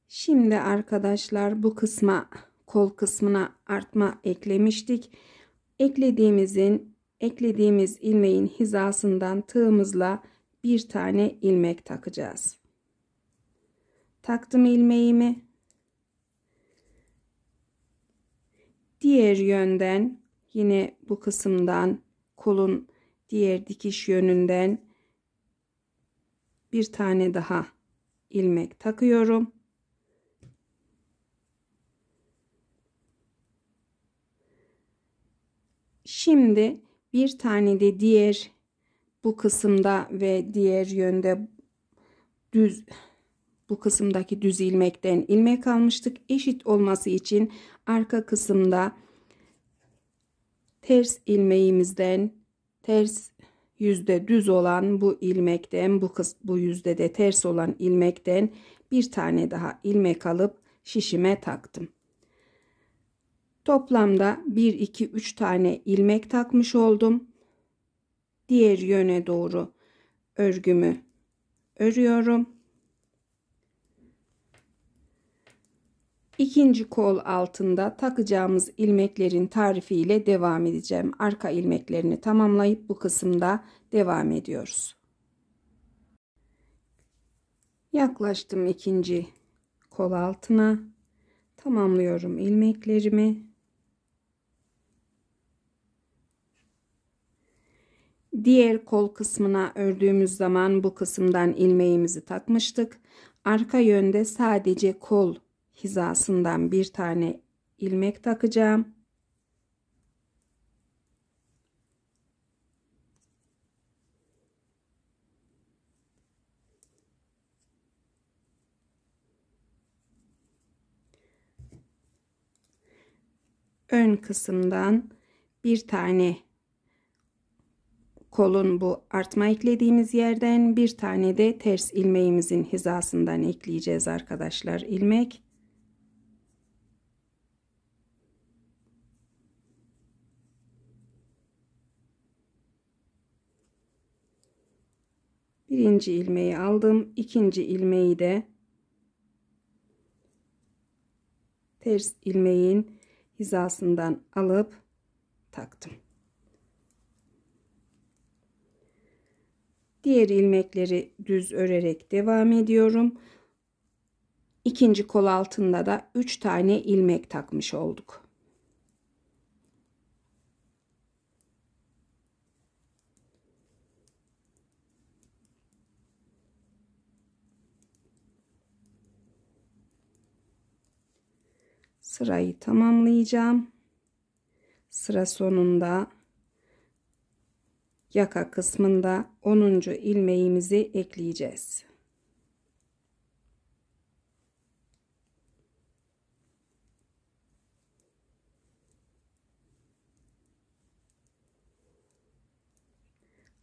Şimdi arkadaşlar bu kısma, kol kısmına artma eklemiştik. Eklediğimiz ilmeğin hizasından tığımızla bir tane ilmek takacağız. Taktım ilmeğimi. Diğer yönden yine bu kısımdan, kolun diğer dikiş yönünden bir tane daha ilmek takıyorum. Şimdi bir tane de diğer bu kısımda ve diğer yönde düz, bu kısımdaki düz ilmekten ilmek almıştık. Eşit olması için arka kısımda ters ilmeğimizden, ters yüzde düz olan bu ilmekten, bu yüzde de ters olan ilmekten bir tane daha ilmek alıp şişime taktım. Toplamda 1, 2, 3 tane ilmek takmış oldum. Diğer yöne doğru örgümü örüyorum. İkinci kol altında takacağımız ilmeklerin tarifiyle devam edeceğim. Arka ilmeklerini tamamlayıp bu kısımda devam ediyoruz. Yaklaştım ikinci kol altına. Tamamlıyorum ilmeklerimi. Diğer kol kısmına ördüğümüz zaman bu kısımdan ilmeğimizi takmıştık. Arka yönde sadece kol hizasından bir tane ilmek takacağım. Ön kısımdan bir tane kolun bu artma eklediğimiz yerden bir tane de ters ilmeğimizin hizasından ekleyeceğiz arkadaşlar ilmek. Birinci ilmeği aldım. İkinci ilmeği de ters ilmeğin hizasından alıp taktım. Diğer ilmekleri düz örerek devam ediyorum. İkinci kol altında da 3 tane ilmek takmış olduk. Sırayı tamamlayacağım. Sıra sonunda yaka kısmında 10. ilmeğimizi ekleyeceğiz.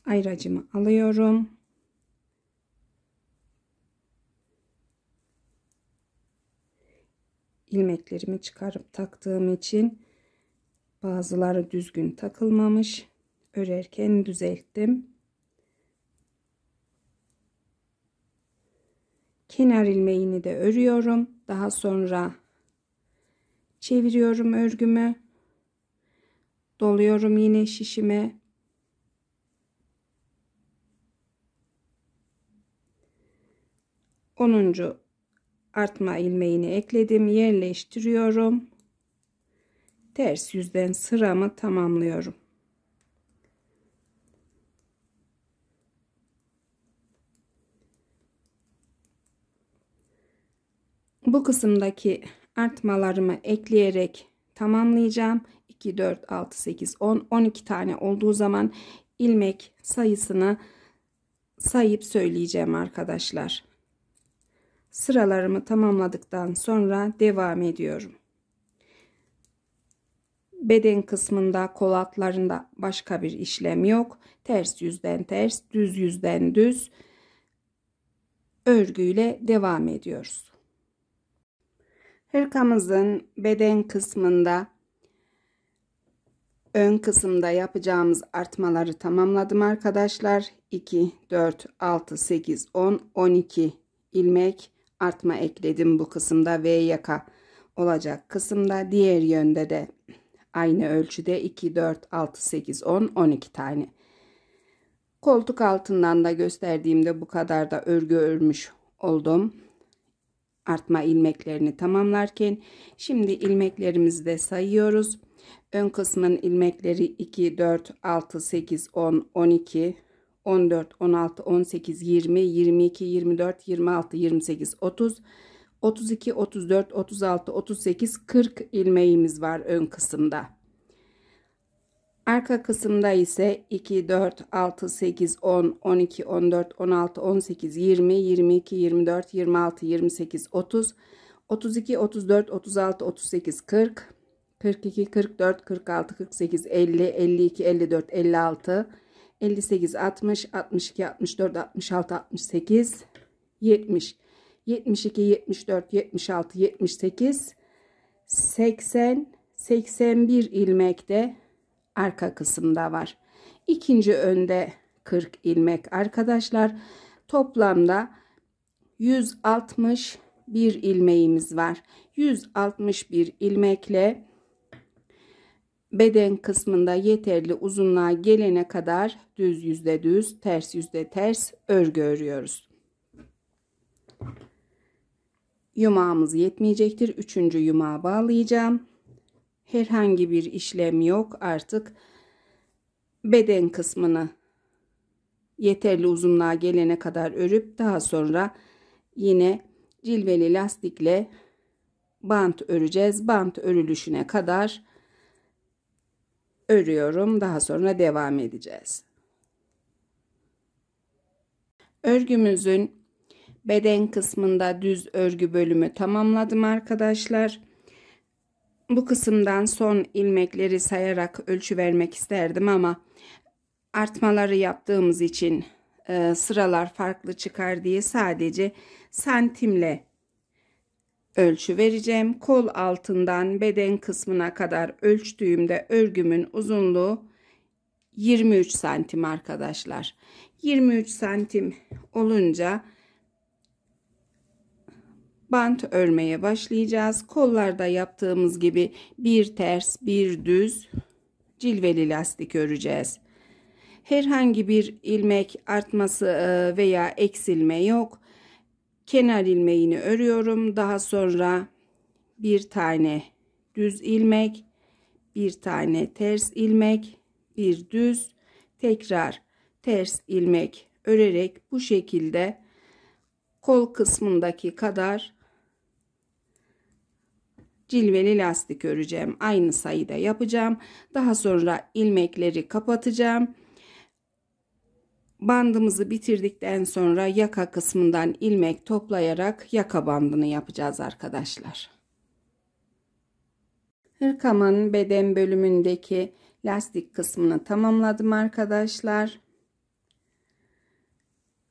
Ayracımı alıyorum. İlmeklerimi çıkarıp taktığım için bazıları düzgün takılmamış. Örerken düzelttim. Kenar ilmeğini de örüyorum. Daha sonra çeviriyorum örgümü. Doluyorum yine şişime. Onuncu artma ilmeğini ekledim, yerleştiriyorum. Ters yüzden sıramı tamamlıyorum. Bu kısımdaki artmalarımı ekleyerek tamamlayacağım. 2, 4, 6, 8, 10, 12 tane olduğu zaman ilmek sayısını sayıp söyleyeceğim arkadaşlar. Sıralarımı tamamladıktan sonra devam ediyorum. Beden kısmında kol altlarında başka bir işlem yok. Ters yüzden ters, düz yüzden düz örgüyle devam ediyoruz. Hırkamızın beden kısmında ön kısımda yapacağımız artmaları tamamladım arkadaşlar. 2, 4, 6, 8, 10, 12 ilmek artma ekledim bu kısımda ve yaka olacak kısımda. Diğer yönde de aynı ölçüde 2, 4, 6, 8, 10, 12 tane. Koltuk altından da gösterdiğimde bu kadar da örgü örmüş oldum. Artma ilmeklerini tamamlarken şimdi ilmeklerimizi de sayıyoruz. Ön kısmın ilmekleri 2, 4, 6, 8, 10, 12, 14, 16, 18, 20, 22, 24, 26, 28, 30, 32, 34, 36, 38, 40 ilmeğimiz var ön kısımda. Arka kısımda ise 2, 4, 6, 8, 10, 12, 14, 16, 18, 20, 22, 24, 26, 28, 30, 32, 34, 36, 38, 40, 42, 44, 46, 48, 50, 52, 54, 56, 58, 60, 62, 64, 66, 68, 70, 72, 74, 76, 78, 80, 81 ilmek de arka kısımda var. İkinci önde 40 ilmek arkadaşlar. Toplamda 161 ilmeğimiz var. 161 ilmekle beden kısmında yeterli uzunluğa gelene kadar düz yüzde düz, ters yüzde ters örgü örüyoruz. Yumağımız yetmeyecektir. Üçüncü yumağı bağlayacağım. Herhangi bir işlem yok. Artık beden kısmını yeterli uzunluğa gelene kadar örüp daha sonra yine cilveli lastikle bant öreceğiz. Bant örülüşüne kadar örüyorum. Daha sonra devam edeceğiz. Örgümüzün beden kısmında düz örgü bölümü tamamladım arkadaşlar. Bu kısımdan son ilmekleri sayarak ölçü vermek isterdim ama artmaları yaptığımız için sıralar farklı çıkar diye sadece santimle ölçü vereceğim. Kol altından beden kısmına kadar ölçtüğümde örgümün uzunluğu 23 santim arkadaşlar. 23 santim olunca bant örmeye başlayacağız. Kollarda yaptığımız gibi bir ters bir düz cilveli lastik öreceğiz. Herhangi bir ilmek artması veya eksilme yok. Kenar ilmeğini örüyorum. Daha sonra bir tane düz ilmek, bir tane ters ilmek, bir düz, tekrar ters ilmek örerek bu şekilde kol kısmındaki kadar cilveli lastik öreceğim. Aynı sayıda yapacağım. Daha sonra ilmekleri kapatacağım. Bandımızı bitirdikten sonra yaka kısmından ilmek toplayarak yaka bandını yapacağız arkadaşlar. Hırkamın beden bölümündeki lastik kısmını tamamladım arkadaşlar.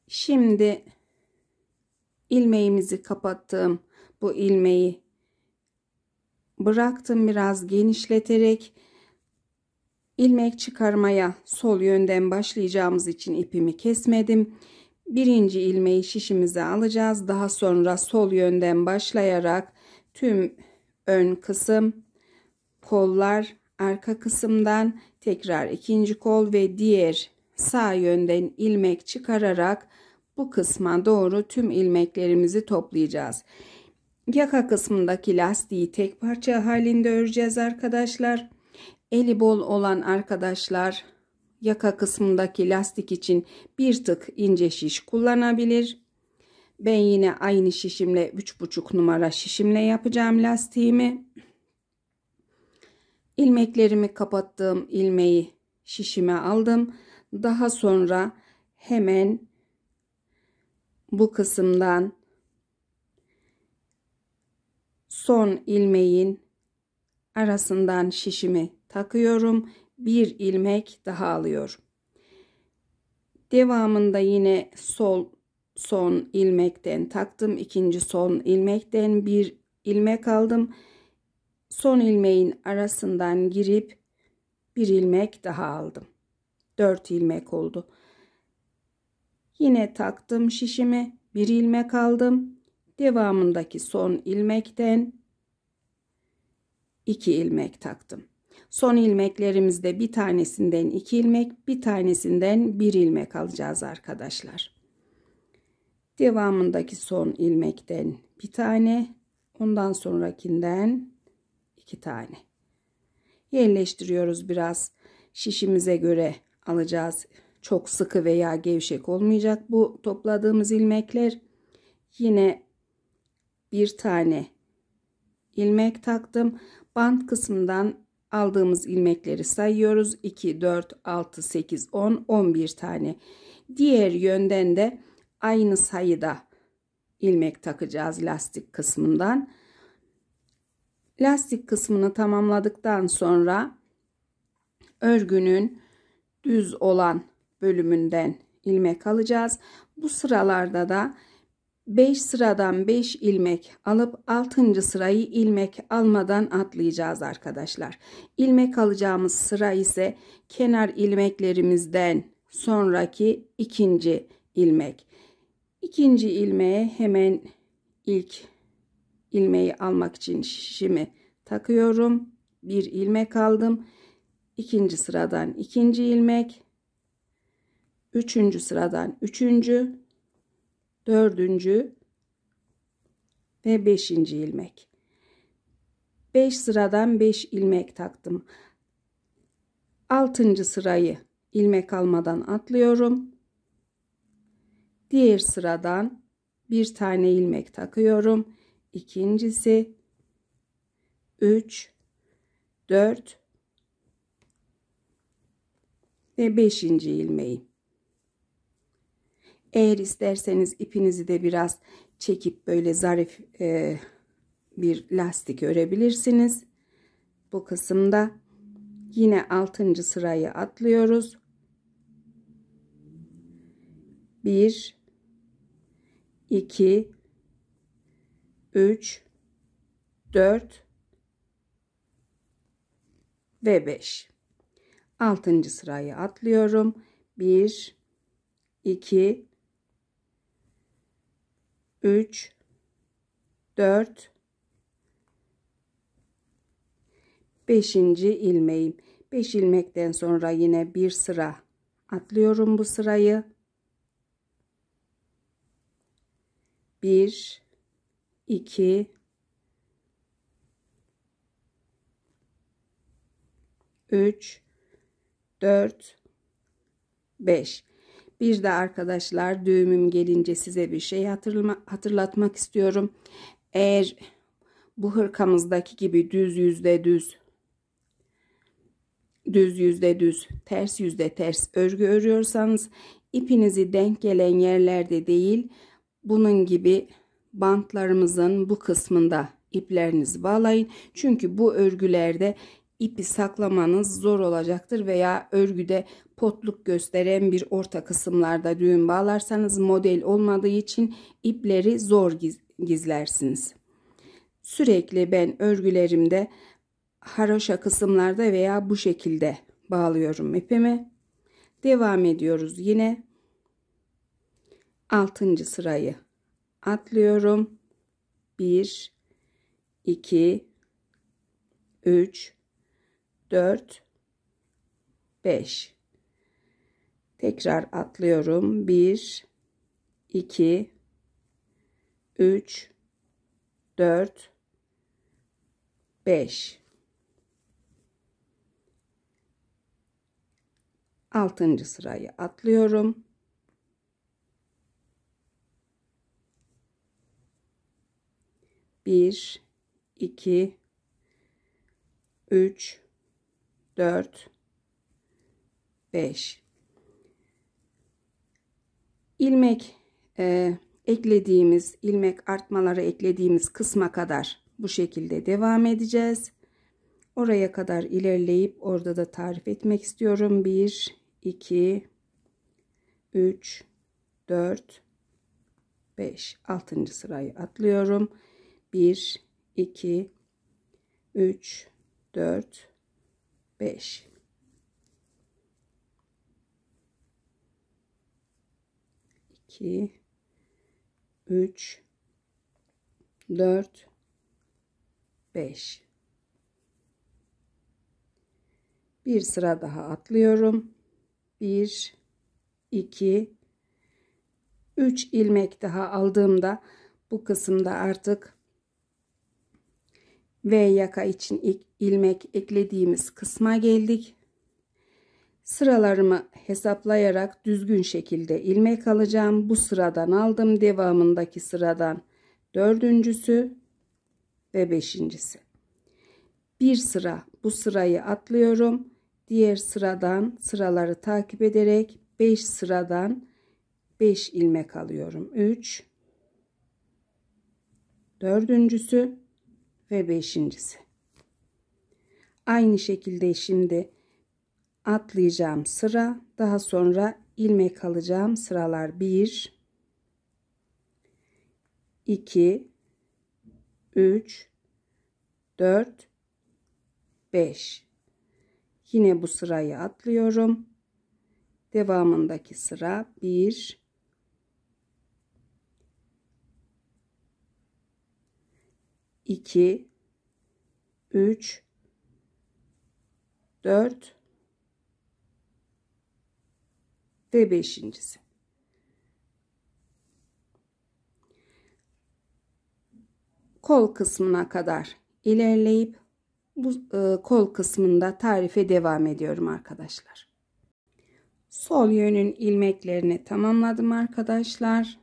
Şimdi ilmeğimizi kapattım. Bu ilmeği bıraktım biraz genişleterek. İlmek çıkarmaya sol yönden başlayacağımız için ipimi kesmedim. Birinci ilmeği şişimize alacağız. Daha sonra sol yönden başlayarak tüm ön kısım, kollar, arka kısımdan tekrar ikinci kol ve diğer sağ yönden ilmek çıkararak bu kısma doğru tüm ilmeklerimizi toplayacağız. Yaka kısmındaki lastiği tek parça halinde öreceğiz arkadaşlar. Eli bol olan arkadaşlar yaka kısmındaki lastik için bir tık ince şiş kullanabilir. Ben yine aynı şişimle 3,5 numara şişimle yapacağım lastiğimi. İlmeklerimi kapattığım ilmeği şişime aldım. Daha sonra hemen bu kısımdan son ilmeğin arasından şişimi takıyorum. Bir ilmek daha alıyorum. Devamında yine son ilmekten taktım. İkinci son ilmekten bir ilmek aldım. Son ilmeğin arasından girip bir ilmek daha aldım. 4 ilmek oldu. Yine taktım şişimi. Bir ilmek aldım. Devamındaki son ilmekten 2 ilmek taktım. Son ilmeklerimizde bir tanesinden 2 ilmek, bir tanesinden 1 ilmek alacağız arkadaşlar. Devamındaki son ilmekten bir tane, ondan sonrakinden 2 tane. Yerleştiriyoruz, biraz şişimize göre alacağız. Çok sıkı veya gevşek olmayacak bu topladığımız ilmekler. Yine bir tane ilmek taktım. Bant kısmından aldığımız ilmekleri sayıyoruz. 2, 4, 6, 8, 10, 11 tane. Diğer yönden de aynı sayıda ilmek takacağız lastik kısmından. Lastik kısmını tamamladıktan sonra örgünün düz olan bölümünden ilmek alacağız. Bu sıralarda da 5 sıradan 5 ilmek alıp 6. sırayı ilmek almadan atlayacağız arkadaşlar. İlmek alacağımız sıra ise kenar ilmeklerimizden sonraki ikinci ilmek. İkinci ilmeğe hemen ilk ilmeği almak için şişimi takıyorum. Bir ilmek aldım. İkinci sıradan ikinci ilmek. Üçüncü sıradan üçüncü, dördüncü ve beşinci ilmek. 5 sıradan 5 ilmek taktım. 6. sırayı ilmek almadan atlıyorum. Diğer sıradan bir tane ilmek takıyorum. İkincisi 3, 4 ve 5. ilmeği. Eğer isterseniz ipinizi de biraz çekip böyle zarif bir lastik örebilirsiniz. Bu kısımda yine 6. sırayı atlıyoruz. 1, 2, 3, 4 ve 5. 6. sırayı atlıyorum. 1, 2, 3, 4, 5. ilmeğim. 5 ilmekten sonra yine bir sıra atlıyorum bu sırayı. 1, 2, 3, 4, 5. Bir de arkadaşlar düğümüm gelince size bir şey hatırlatmak istiyorum. Eğer bu hırkamızdaki gibi düz yüzde düz, ters yüzde ters örgü örüyorsanız ipinizi denk gelen yerlerde değil, bunun gibi bantlarımızın bu kısmında iplerinizi bağlayın. Çünkü bu örgülerde ipi saklamanız zor olacaktır veya örgüde potluk gösteren bir orta kısımlarda düğüm bağlarsanız model olmadığı için ipleri zor gizlersiniz. Sürekli ben örgülerimde haroşa kısımlarda veya bu şekilde bağlıyorum ipimi. Devam ediyoruz yine. 6. sırayı atlıyorum. 1, 2, 3, 4, 5. Tekrar atlıyorum. 1, 2, 3, 4, 5. 6. sırayı atlıyorum. 1, 2, 3, 4, 5. İlmek eklediğimiz, ilmek artmaları eklediğimiz kısma kadar bu şekilde devam edeceğiz. Oraya kadar ilerleyip orada da tarif etmek istiyorum. 1, 2, 3, 4, 5. 6. sırayı atlıyorum. 1, 2, 3, 4, 5. 2, 3, 4, 5. Bir sıra daha atlıyorum. 1, 2, 3 ilmek daha aldığımda bu kısımda artık V yaka için ilmek eklediğimiz kısma geldik. Sıralarımı hesaplayarak düzgün şekilde ilmek alacağım. Bu sıradan aldım. Devamındaki sıradan 4.'sü ve 5.'si. Bir sıra bu sırayı atlıyorum. Diğer sıradan sıraları takip ederek 5 sıradan 5 ilmek alıyorum. 3, 4.'sü ve 5.'si. Aynı şekilde şimdi atlayacağım sıra, daha sonra ilmek alacağım sıralar 1, 2, 3, 4, 5. Yine bu sırayı atlıyorum. Devamındaki sıra 1, 2, 3, 4 ve 5.'si. Kol kısmına kadar ilerleyip bu kol kısmında tarife devam ediyorum arkadaşlar. Sol yönün ilmeklerini tamamladım arkadaşlar.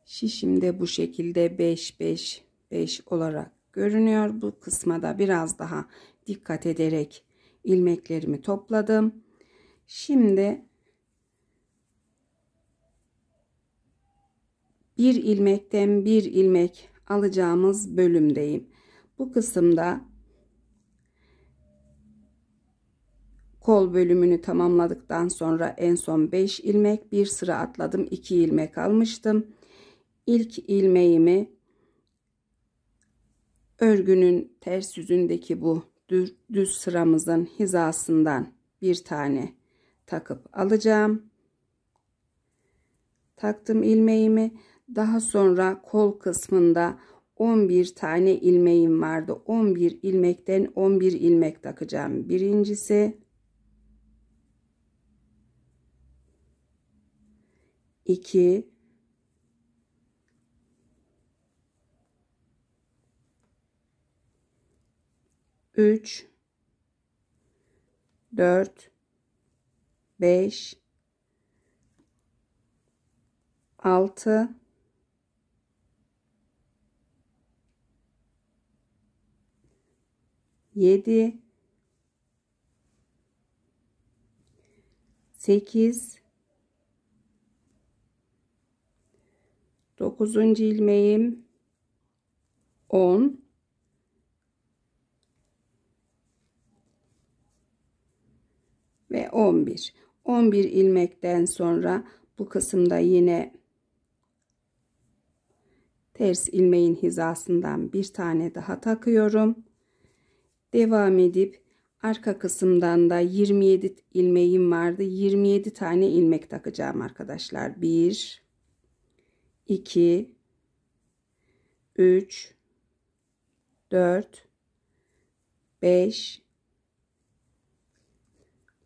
Şişim de bu şekilde 5 5 5 olarak görünüyor. Bu kısma da biraz daha dikkat ederek ilmeklerimi topladım. Şimdi bir ilmekten bir ilmek alacağımız bölümdeyim. Bu kısımda kol bölümünü tamamladıktan sonra en son 5 ilmek, bir sıra atladım, 2 ilmek almıştım. İlk ilmeğimi örgünün ters yüzündeki bu düz sıramızın hizasından bir tane takıp alacağım. Taktım ilmeğimi. Daha sonra kol kısmında 11 tane ilmeğim vardı. 11 ilmekten 11 ilmek takacağım. Birincisi, 2, 3, 4, 5, 6, 7, 8, 9. ilmeğim, 10 ve 11. 11 ilmekten sonra bu kısımda yine ters ilmeğin hizasından bir tane daha takıyorum. Devam edip arka kısımdan da 27 ilmeğim vardı. 27 tane ilmek takacağım arkadaşlar. 1, 2, 3, 4, 5.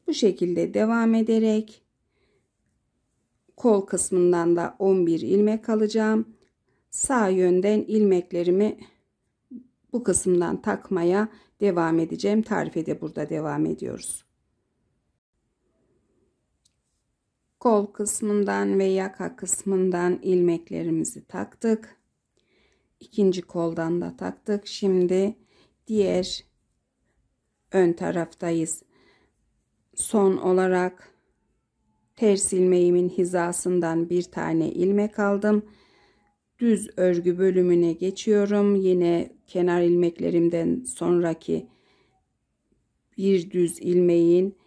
Bu şekilde devam ederek kol kısmından da 11 ilmek alacağım. Sağ yönden ilmeklerimi bu kısımdan takmaya devam edeceğim. Tarife de burada devam ediyoruz. Kol kısmından ve yaka kısmından ilmeklerimizi taktık. İkinci koldan da taktık. Şimdi diğer ön taraftayız. Son olarak ters ilmeğimin hizasından bir tane ilmek aldım. Düz örgü bölümüne geçiyorum. Yine kenar ilmeklerimden sonraki bir düz ilmeğin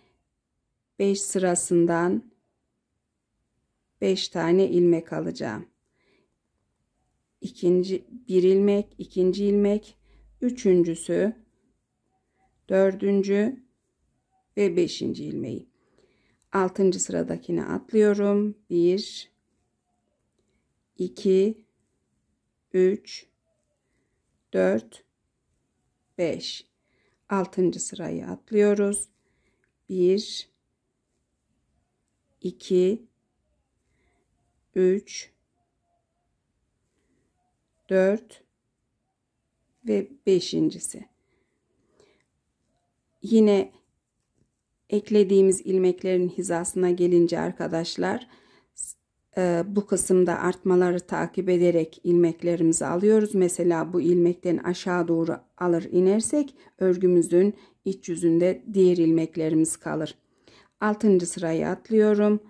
5 sırasından 5 tane ilmek alacağım. Bir ilmek, ikinci ilmek, üçüncüsü, dördüncü ve 5. ilmeği. 6. sıradakine atlıyorum. 1, 2, 3, 4, 5. 6. sırayı atlıyoruz. 1, 2, 3, 4 ve 5.'si. Yine eklediğimiz ilmeklerin hizasına gelince arkadaşlar bu kısımda artmaları takip ederek ilmeklerimizi alıyoruz. Mesela bu ilmekten aşağı doğru alır inersek örgümüzün iç yüzünde diğer ilmeklerimiz kalır. 6. sırayı atlıyorum.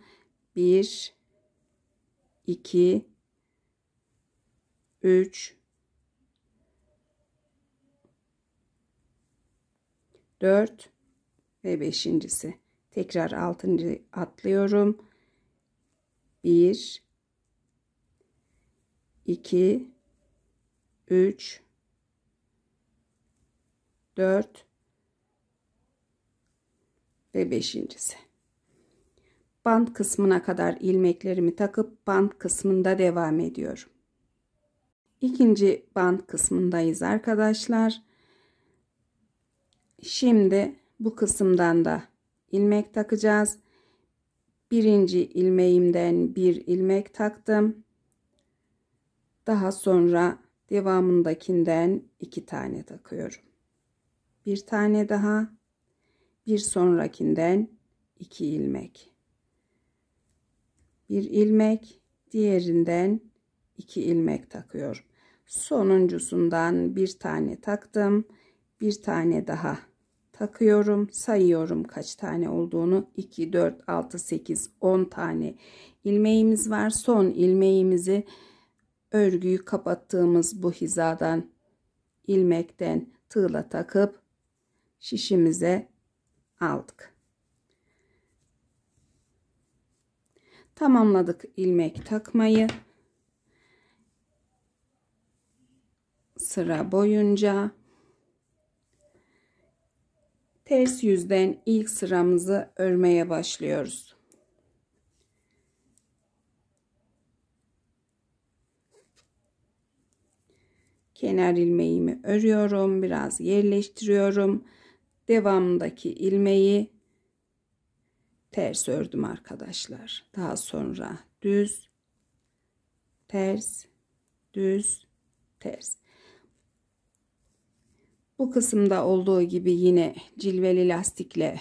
1, 2, 3, 4 ve 5.'si. Tekrar 6. atlıyorum. 1, 2, 3, 4 ve 5.'si. Bant kısmına kadar ilmeklerimi takıp bant kısmında devam ediyorum. İkinci bant kısmındayız arkadaşlar. Şimdi bu kısımdan da ilmek takacağız. Birinci ilmeğimden bir ilmek taktım. Daha sonra devamındakinden 2 tane takıyorum. Bir tane daha, bir sonrakinden 2 ilmek. Bir ilmek, diğerinden 2 ilmek takıyorum. Sonuncusundan bir tane taktım. Bir tane daha takıyorum. Sayıyorum kaç tane olduğunu. 2, 4, 6, 8, 10 tane ilmeğimiz var. Son ilmeğimizi örgüyü kapattığımız bu hizadan ilmekten tığla takıp şişimize aldık. Tamamladık ilmek takmayı. Sıra boyunca ters yüzden ilk sıramızı örmeye başlıyoruz. Kenar ilmeğimi örüyorum, biraz yerleştiriyorum. Devamındaki ilmeği ters ördüm arkadaşlar. Daha sonra düz, ters, düz, ters. Bu kısımda olduğu gibi yine cilveli lastikle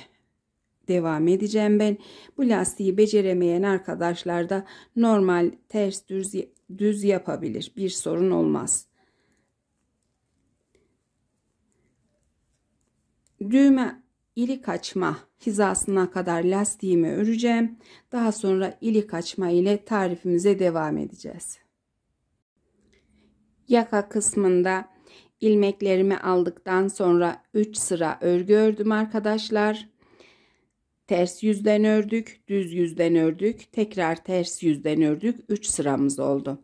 devam edeceğim ben. Bu lastiği beceremeyen arkadaşlar da normal ters düz yapabilir. Bir sorun olmaz. Düğme ilik açma hizasına kadar lastiğimi öreceğim. Daha sonra ilik açma ile tarifimize devam edeceğiz. Yaka kısmında ilmeklerimi aldıktan sonra 3 sıra örgü ördüm arkadaşlar. Ters yüzden ördük, düz yüzden ördük, tekrar ters yüzden ördük. 3 sıramız oldu.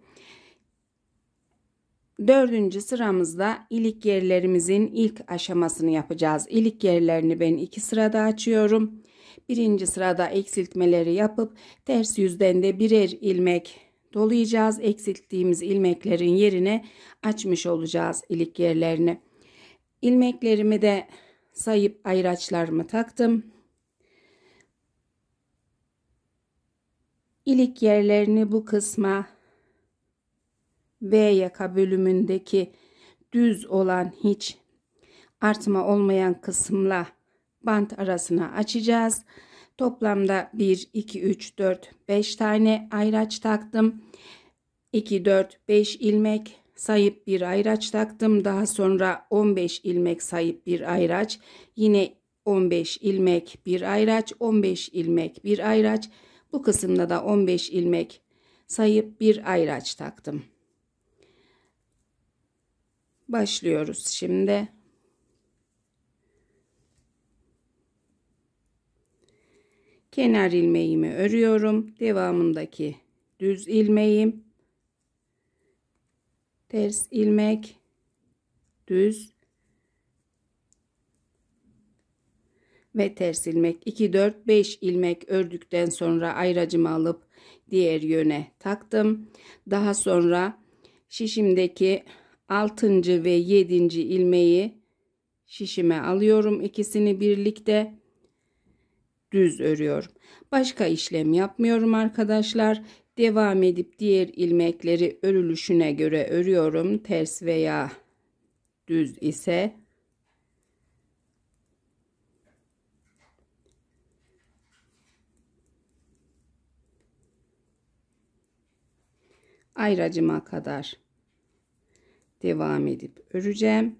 4. sıramızda ilik yerlerimizin ilk aşamasını yapacağız. İlik yerlerini ben 2 sırada açıyorum. 1. sırada eksiltmeleri yapıp ters yüzden de birer ilmek dolayacağız. Eksilttiğimiz ilmeklerin yerine açmış olacağız ilik yerlerini. İlmeklerimi de sayıp ayraçlarımı taktım. İlik yerlerini bu kısma V yaka bölümündeki düz olan hiç artma olmayan kısımla bant arasına açacağız. Toplamda 1, 2, 3, 4, 5 tane ayraç taktım. 2, 4, 5 ilmek sayıp bir ayraç taktım. Daha sonra 15 ilmek sayıp bir ayraç. Yine 15 ilmek bir ayraç, 15 ilmek bir ayraç. Bu kısımda da 15 ilmek sayıp bir ayraç taktım. Başlıyoruz şimdi. Kenar ilmeğimi örüyorum. Devamındaki düz ilmeğim, ters ilmek, düz ve ters ilmek. 2, 4, 5 ilmek ördükten sonra ayracımı alıp diğer yöne taktım. Daha sonra şişimdeki 6. ve 7. ilmeği şişime alıyorum. İkisini birlikte düz örüyorum. Başka işlem yapmıyorum arkadaşlar. Devam edip diğer ilmekleri örülüşüne göre örüyorum. Ters veya düz ise ayracıma kadar devam edip öreceğim.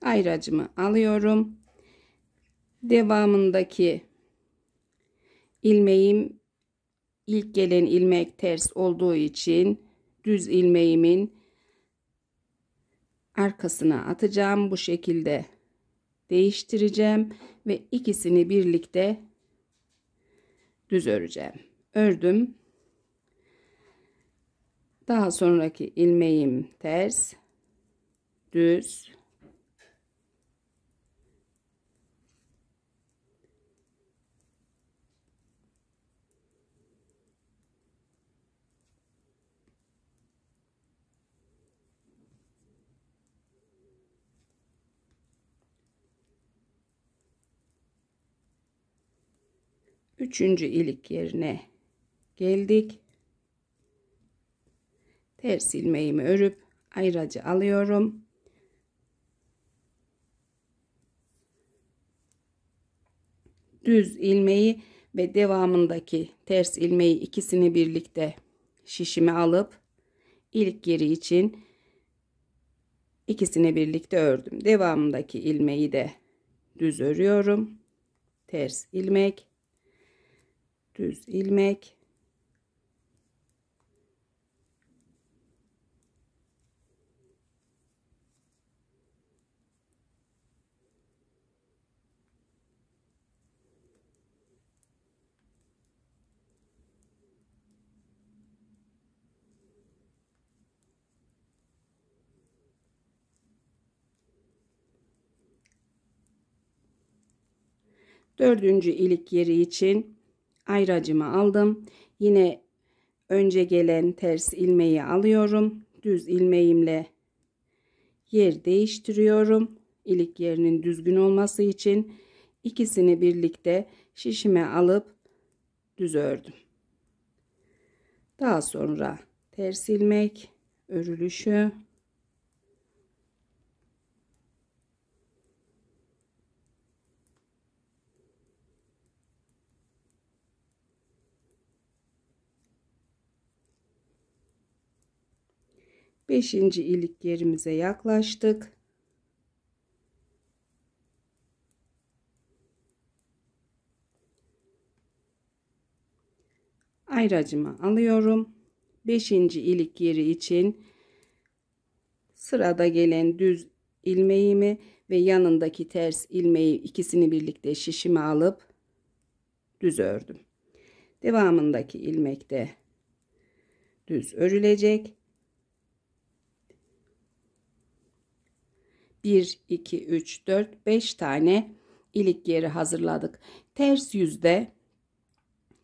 Ayracımı alıyorum. Devamındaki ilmeğim ilk gelen ilmek ters olduğu için düz ilmeğimin arkasına atacağım. Bu şekilde değiştireceğim ve ikisini birlikte düz öreceğim. Ördüm. Daha sonraki ilmeğim ters, düz, üçüncü ilik yerine geldik. Ters ilmeğimi örüp ayracı alıyorum. Düz ilmeği ve devamındaki ters ilmeği ikisini birlikte şişime alıp ilk yeri için ikisini birlikte ördüm. Devamındaki ilmeği de düz örüyorum. Ters ilmek, düz ilmek, dördüncü ilik yeri için ayracımı aldım. Yine önce gelen ters ilmeği alıyorum. Düz ilmeğimle yer değiştiriyorum. İlik yerinin düzgün olması için ikisini birlikte şişime alıp düz ördüm. Daha sonra ters ilmek örülüşü, beşinci ilik yerimize yaklaştık. Ayracımı alıyorum. Beşinci ilik yeri için sırada gelen düz ilmeğimi ve yanındaki ters ilmeği ikisini birlikte şişime alıp düz ördüm. Devamındaki ilmek de düz örülecek. 1, 2, 3, 4, 5 tane ilik yeri hazırladık. Ters yüzde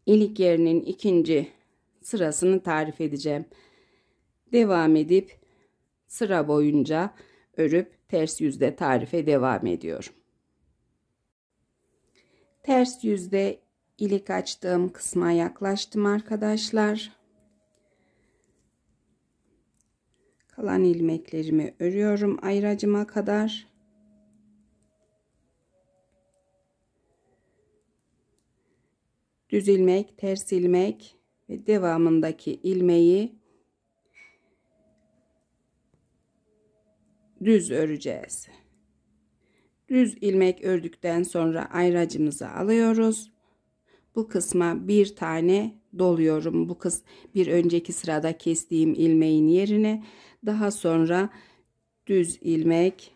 ilik yerinin ikinci sırasını tarif edeceğim. Devam edip sıra boyunca örüp ters yüzde tarife devam ediyorum. Ters yüzde ilik açtığım kısma yaklaştım arkadaşlar. Kalan ilmeklerimi örüyorum ayracıma kadar. Düz ilmek, ters ilmek ve devamındaki ilmeği düz öreceğiz. Düz ilmek ördükten sonra ayracımızı alıyoruz. Bu kısma bir tane doluyorum. Bu bir önceki sırada kestiğim ilmeğin yerine. Daha sonra düz ilmek,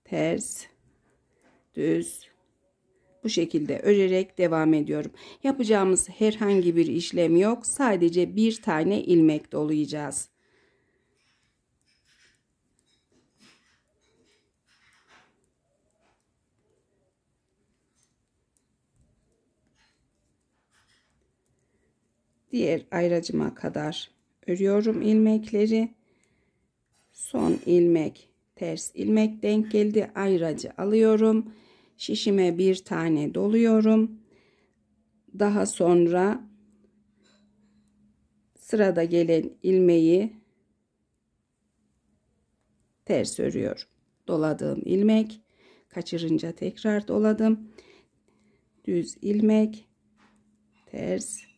ters, düz, bu şekilde örerek devam ediyorum. Yapacağımız herhangi bir işlem yok. Sadece bir tane ilmek dolayacağız. Diğer ayracıma kadar örüyorum ilmekleri. Son ilmek, ters ilmek denk geldi. Ayracı alıyorum. Şişime bir tane doluyorum. Daha sonra sırada gelen ilmeği ters örüyorum. Doladığım ilmek, kaçırınca tekrar doladım. Düz ilmek, ters,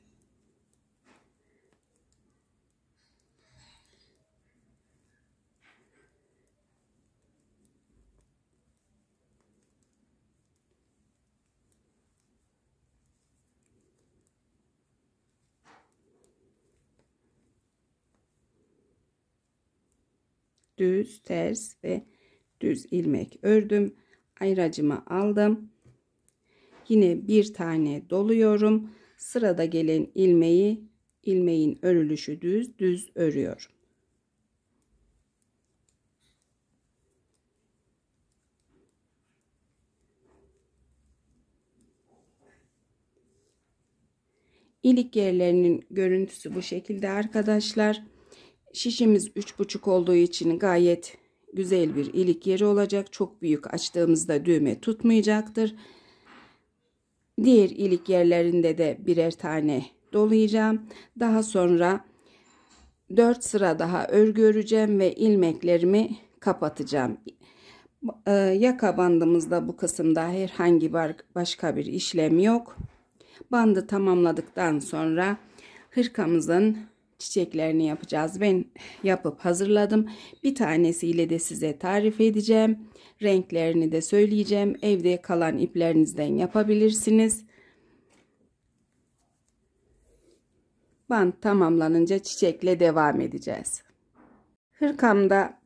düz, ters ve düz ilmek ördüm. ayracımı aldım. Yine bir tane doluyorum. Sırada gelen ilmeğin örülüşü düz örüyorum. İlik yerlerinin görüntüsü bu şekilde arkadaşlar. Şişimiz 3,5 olduğu için gayet güzel bir ilik yeri olacak. Çok büyük açtığımızda düğme tutmayacaktır. Diğer ilik yerlerinde de birer tane dolayacağım. Daha sonra 4 sıra daha örgü öreceğim ve ilmeklerimi kapatacağım. Yaka bandımızda bu kısımda herhangi başka bir işlem yok. Bandı tamamladıktan sonra hırkamızın çiçeklerini yapacağız. Ben yapıp hazırladım. Bir tanesiyle de size tarif edeceğim. Renklerini de söyleyeceğim. Evde kalan iplerinizden yapabilirsiniz. Band tamamlanınca çiçekle devam edeceğiz. Hırkamda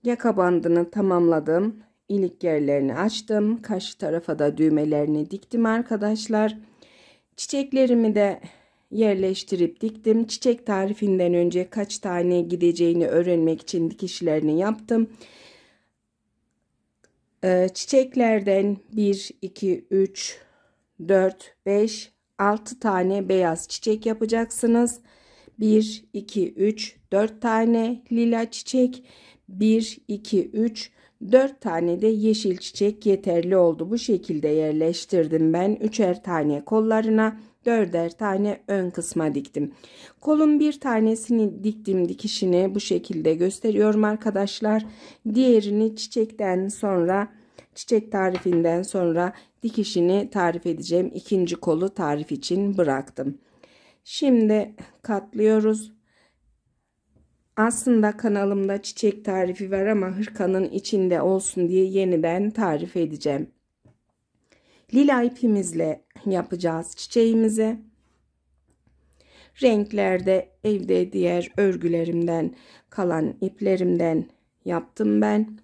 yaka bandını tamamladım. İlik yerlerini açtım. Karşı tarafa da düğmelerini diktim arkadaşlar. Çiçeklerimi de yerleştirip diktim. Çiçek tarifinden önce kaç tane gideceğini öğrenmek için dikişlerini yaptım. Çiçeklerden 1, 2, 3, 4, 5, 6 tane beyaz çiçek yapacaksınız. 1, 2, 3, 4 tane lila çiçek. 1, 2, 3, 4 tane de yeşil çiçek yeterli oldu. Bu şekilde yerleştirdim ben. 3'er tane kollarına, 4'er tane ön kısma diktim. Kolun bir tanesini diktim, dikişini bu şekilde gösteriyorum arkadaşlar. Diğerini çiçek tarifinden sonra dikişini tarif edeceğim. İkinci kolu tarif için bıraktım. Şimdi katlıyoruz. Aslında kanalımda çiçek tarifi var ama hırkanın içinde olsun diye yeniden tarif edeceğim. Lila ipimizle yapacağız çiçeğimizi. Renklerde evde diğer örgülerimden kalan iplerimden yaptım ben.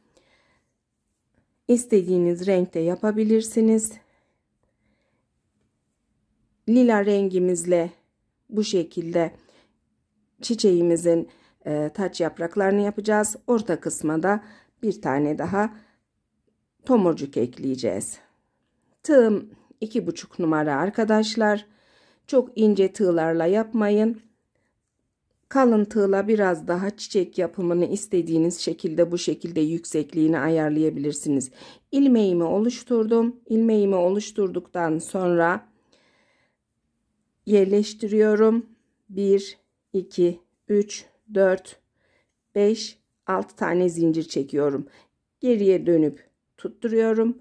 İstediğiniz renkte yapabilirsiniz. Lila rengimizle bu şekilde çiçeğimizin taç yapraklarını yapacağız. Orta kısma da bir tane daha tomurcuk ekleyeceğiz. Tığım 2,5 numara arkadaşlar. Çok ince tığlarla yapmayın. Kalın tığla biraz daha çiçek yapımını istediğiniz şekilde bu şekilde yüksekliğini ayarlayabilirsiniz. İlmeğimi oluşturdum. İlmeğimi oluşturduktan sonra yerleştiriyorum. 1, 2, 3, 4, 5, 6 tane zincir çekiyorum. Geriye dönüp tutturuyorum.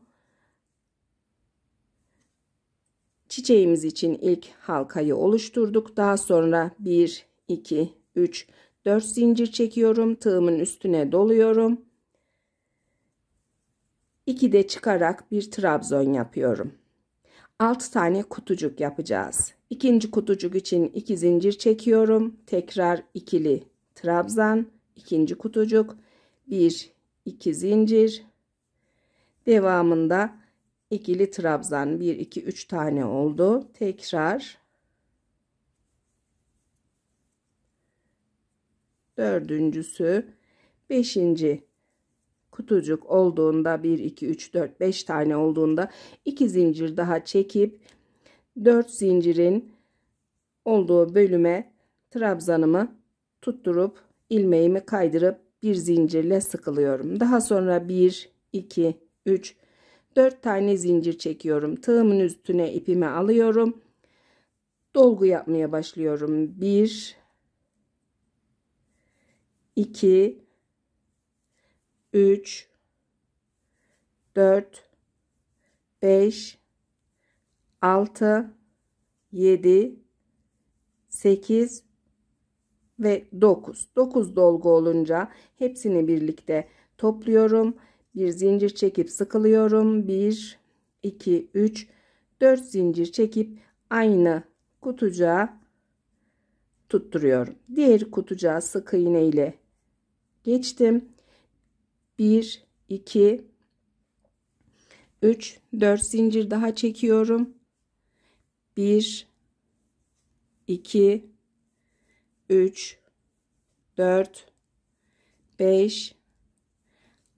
Çiçeğimiz için ilk halkayı oluşturduk. Daha sonra 1, 2, 3, 4 zincir çekiyorum. Tığımın üstüne doluyorum. 2 de çıkarak bir trabzon yapıyorum. 6 tane kutucuk yapacağız. İkinci kutucuk için 2 zincir çekiyorum. Tekrar ikili trabzan, ikinci kutucuk, 1, 2 zincir. Devamında ikili trabzan 1, 2, 3 tane oldu. Tekrar dördüncüsü, 5. kutucuk olduğunda 1, 2, 3, 4, 5 tane olduğunda 2 zincir daha çekip 4 zincirin olduğu bölüme trabzanımı tutturup ilmeğimi kaydırıp bir zincirle sıkılıyorum. Daha sonra 1, 2, 3, 4 tane zincir çekiyorum. Tığımın üstüne ipimi alıyorum. Dolgu yapmaya başlıyorum. 1, 2, 3, 4, 5, 6, 7, 8 ve 9. 9 dolgu olunca hepsini birlikte topluyorum. Bir zincir çekip sıkılıyorum. 1, 2, 3, 4 zincir çekip aynı kutucuğa tutturuyorum. Diğer kutucuğa sık iğne ile geçtim. 1, 2, 3 4 zincir daha çekiyorum. 1 2 3 4 5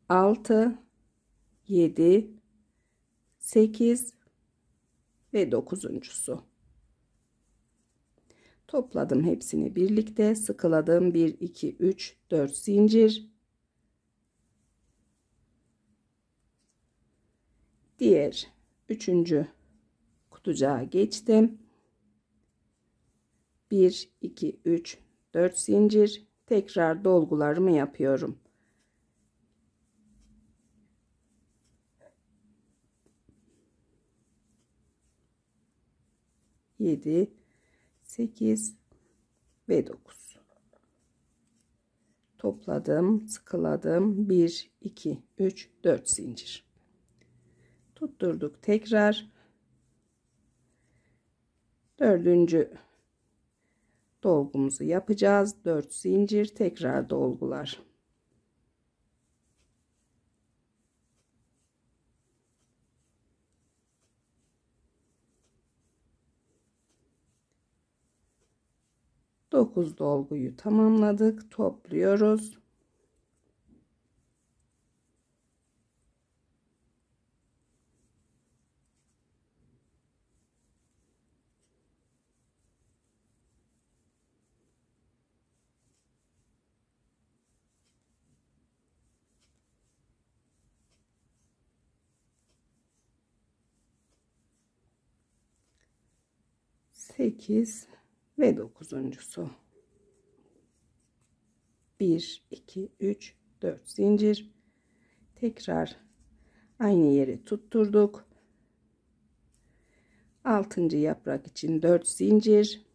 6 7 8 ve 9'uncusu. Topladım hepsini birlikte, sıkıladım. 1 2 3 4 zincir. Diğer üçüncü kutucuğa geçtim. 1 2 3 4 zincir. Tekrar dolgularımı yapıyorum. Yedi, 8 ve 9. Topladım, sıkıladım. 1 2 3 4 zincir. Tutturduk tekrar. Dördüncü dolgumuzu yapacağız. 4 zincir, tekrar dolgular. Dokuz dolguyu tamamladık. Topluyoruz. Sekiz ve dokuzuncusu. 1 2 3 4 zincir. Tekrar aynı yere tutturduk. 6. yaprak için 4 zincir.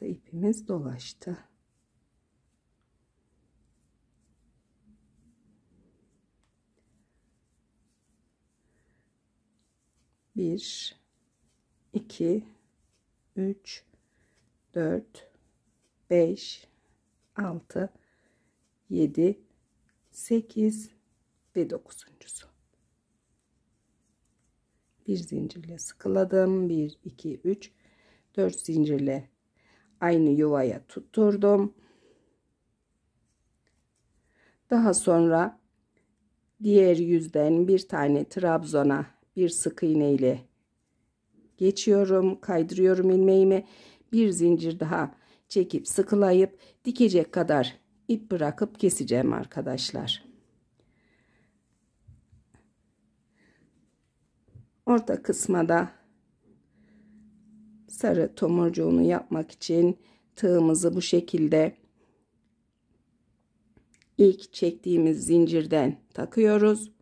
Burada ipimiz dolaştı. Bir, 2, 3, 4, 5, 6, 7, 8 ve 9'uncusu. Bir zincirle sıkıladım. 1 2 3 4 zincirle aynı yuvaya tutturdum. Daha sonra diğer yüzden bir tane trabzana bir sık iğne ile geçiyorum, kaydırıyorum ilmeğimi. Bir zincir daha çekip sıkılayıp dikecek kadar ip bırakıp keseceğim arkadaşlar. Orta kısma da sarı tomurcuğunu yapmak için tığımızı bu şekilde ilk çektiğimiz zincirden takıyoruz.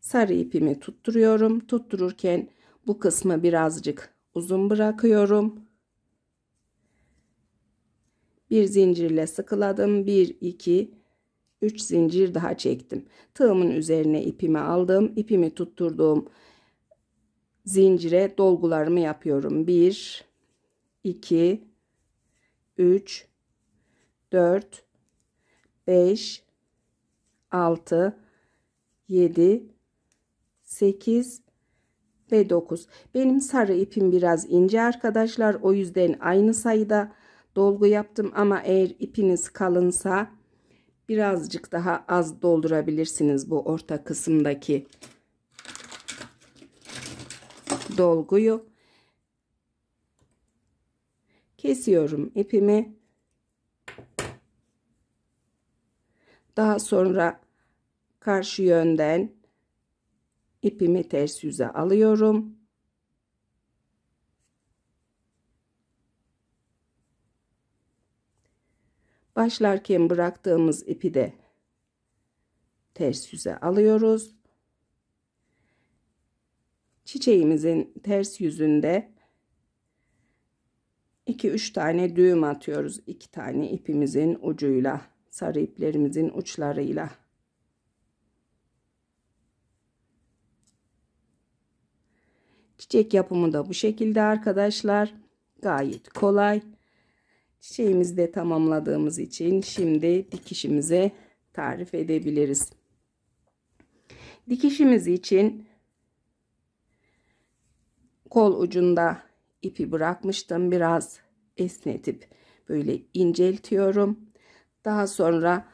Sarı ipimi tutturuyorum. Tuttururken bu kısmı birazcık uzun bırakıyorum. Bir zincirle sıkıladım. 1 2 3 zincir daha çektim. Tığımın üzerine ipimi aldım. İpimi tutturduğum zincire dolgularımı yapıyorum. 1 2 3 4 5 6 7 8 ve 9. Benim sarı ipim biraz ince arkadaşlar. O yüzden aynı sayıda dolgu yaptım ama eğer ipiniz kalınsa birazcık daha az doldurabilirsiniz bu orta kısımdaki dolguyu. Kesiyorum ipimi. Daha sonra karşı yönden ipimi ters yüze alıyorum. Başlarken bıraktığımız ipi de ters yüze alıyoruz. Çiçeğimizin ters yüzünde 2-3 tane düğüm atıyoruz. 2 tane ipimizin ucuyla, sarı iplerimizin uçlarıyla. Çiçek yapımı da bu şekilde arkadaşlar. Gayet kolay. Çiçeğimizi de tamamladığımız için şimdi dikişimize tarif edebiliriz. Dikişimiz için kol ucunda ipi bırakmıştım. Biraz esnetip böyle inceltiyorum. Daha sonra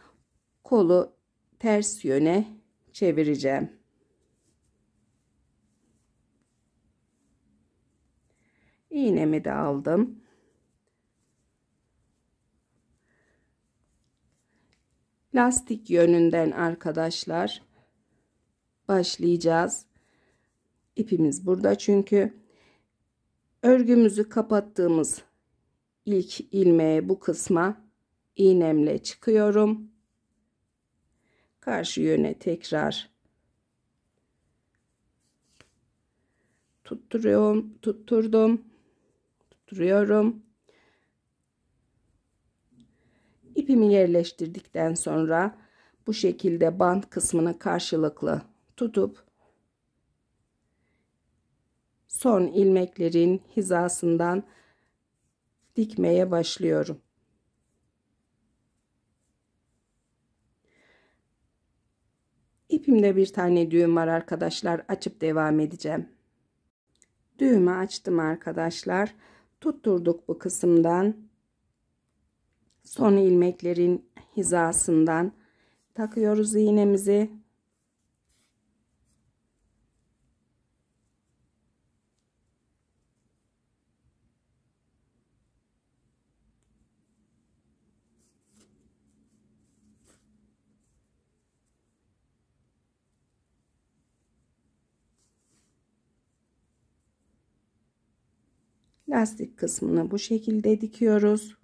kolu ters yöne çevireceğim. İğnemi de aldım. Lastik yönünden arkadaşlar başlayacağız. İpimiz burada çünkü örgümüzü kapattığımız ilk ilmeğe, bu kısma iğnemle çıkıyorum. Karşı yöne tekrar tutturuyorum. İpimi yerleştirdikten sonra bu şekilde bant kısmını karşılıklı tutup son ilmeklerin hizasından dikmeye başlıyorum. İpimde bir tane düğüm var arkadaşlar. Açıp devam edeceğim. Düğümü açtım arkadaşlar. Tutturduk bu kısımdan. Son ilmeklerin hizasından takıyoruz iğnemizi. Lastik kısmını bu şekilde dikiyoruz.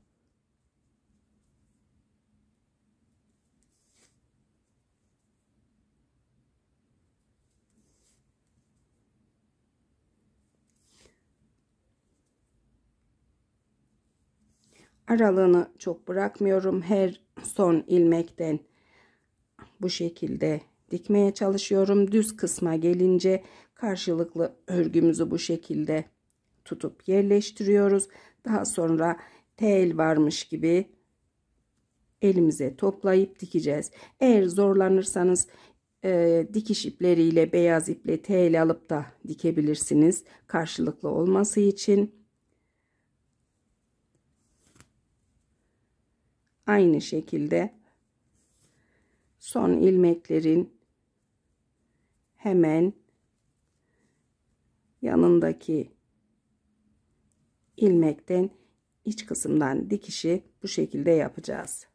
Aralığını çok bırakmıyorum. Her son ilmekten bu şekilde dikmeye çalışıyorum. Düz kısma gelince karşılıklı örgümüzü bu şekilde tutup yerleştiriyoruz. Daha sonra tel varmış gibi elimize toplayıp dikeceğiz. Eğer zorlanırsanız dikiş ipleriyle, beyaz iple tel alıp da dikebilirsiniz. Karşılıklı olması için. Aynı şekilde son ilmeklerin hemen yanındaki ilmekten iç kısımdan dikişi bu şekilde yapacağız.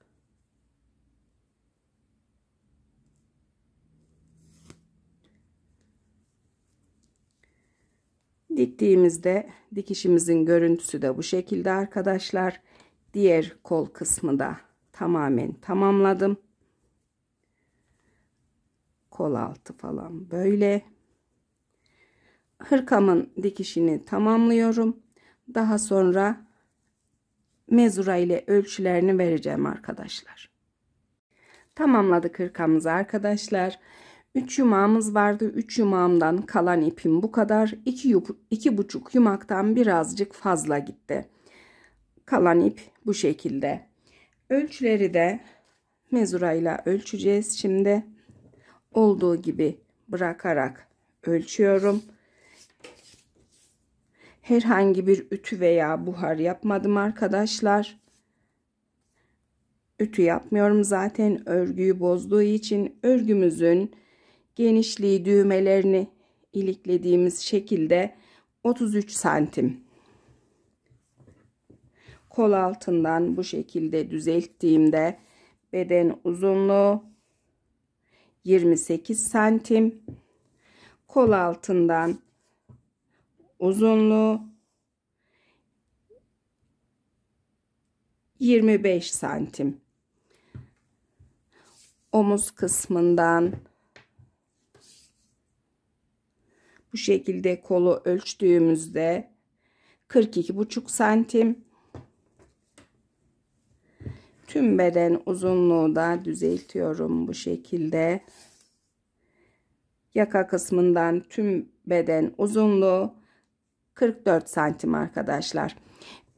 Diktiğimizde dikişimizin görüntüsü de bu şekilde arkadaşlar. Diğer kol kısmı da tamamen tamamladım. Kol altı falan böyle. Hırkamın dikişini tamamlıyorum. Daha sonra mezura ile ölçülerini vereceğim arkadaşlar. Tamamladık hırkamızı arkadaşlar. 3 yumağımız vardı. 3 yumağımdan kalan ipim bu kadar. 2,5 yumaktan birazcık fazla gitti. Kalan ip bu şekilde. Ölçüleri de mezura ile ölçeceğiz. Şimdi olduğu gibi bırakarak ölçüyorum. Herhangi bir ütü veya buhar yapmadım arkadaşlar. Ütü yapmıyorum zaten, örgüyü bozduğu için. Örgümüzün genişliği, düğmelerini iliklediğimiz şekilde 33 santim. Kol altından bu şekilde düzelttiğimde beden uzunluğu 28 santim. Kol altından uzunluğu 25 santim. Omuz kısmından bu şekilde kolu ölçtüğümüzde 42,5 santim. Tüm beden uzunluğu da düzeltiyorum bu şekilde. Yaka kısmından tüm beden uzunluğu 44 santim arkadaşlar.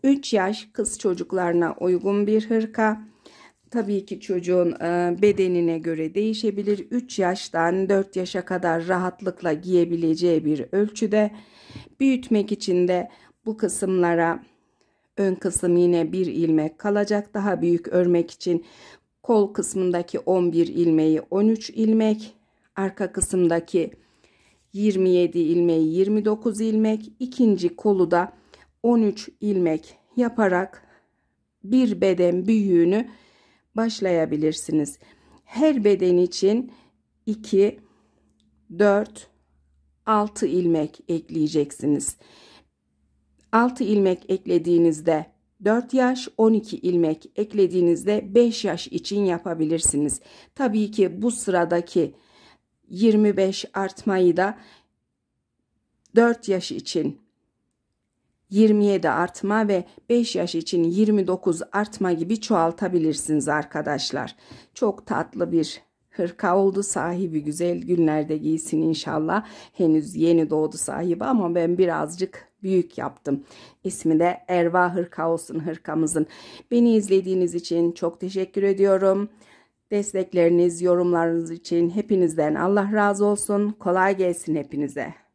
3 yaş kız çocuklarına uygun bir hırka. Tabii ki çocuğun bedenine göre değişebilir. 3 yaştan 4 yaşa kadar rahatlıkla giyebileceği bir ölçüde. Büyütmek için de bu kısımlara ön kısım yine 1 ilmek kalacak. Daha büyük örmek için kol kısmındaki 11 ilmeği 13 ilmek, arka kısımdaki 27 ilmeği 29 ilmek, ikinci kolu da 13 ilmek yaparak bir beden büyüğünü başlayabilirsiniz. Her beden için 2, 4, 6 ilmek ekleyeceksiniz. 6 ilmek eklediğinizde 4 yaş, 12 ilmek eklediğinizde 5 yaş için yapabilirsiniz. Tabii ki bu sıradaki 25 artmayı da 4 yaş için 27 artma ve 5 yaş için 29 artma gibi çoğaltabilirsiniz arkadaşlar. Çok tatlı bir hırka oldu. Sahibi güzel günlerde giysin inşallah. Henüz yeni doğdu sahibi ama ben birazcık büyük yaptım. İsmi de Erva Hırka olsun hırkamızın. Beni izlediğiniz için çok teşekkür ediyorum. Destekleriniz, yorumlarınız için hepinizden Allah razı olsun. Kolay gelsin hepinize.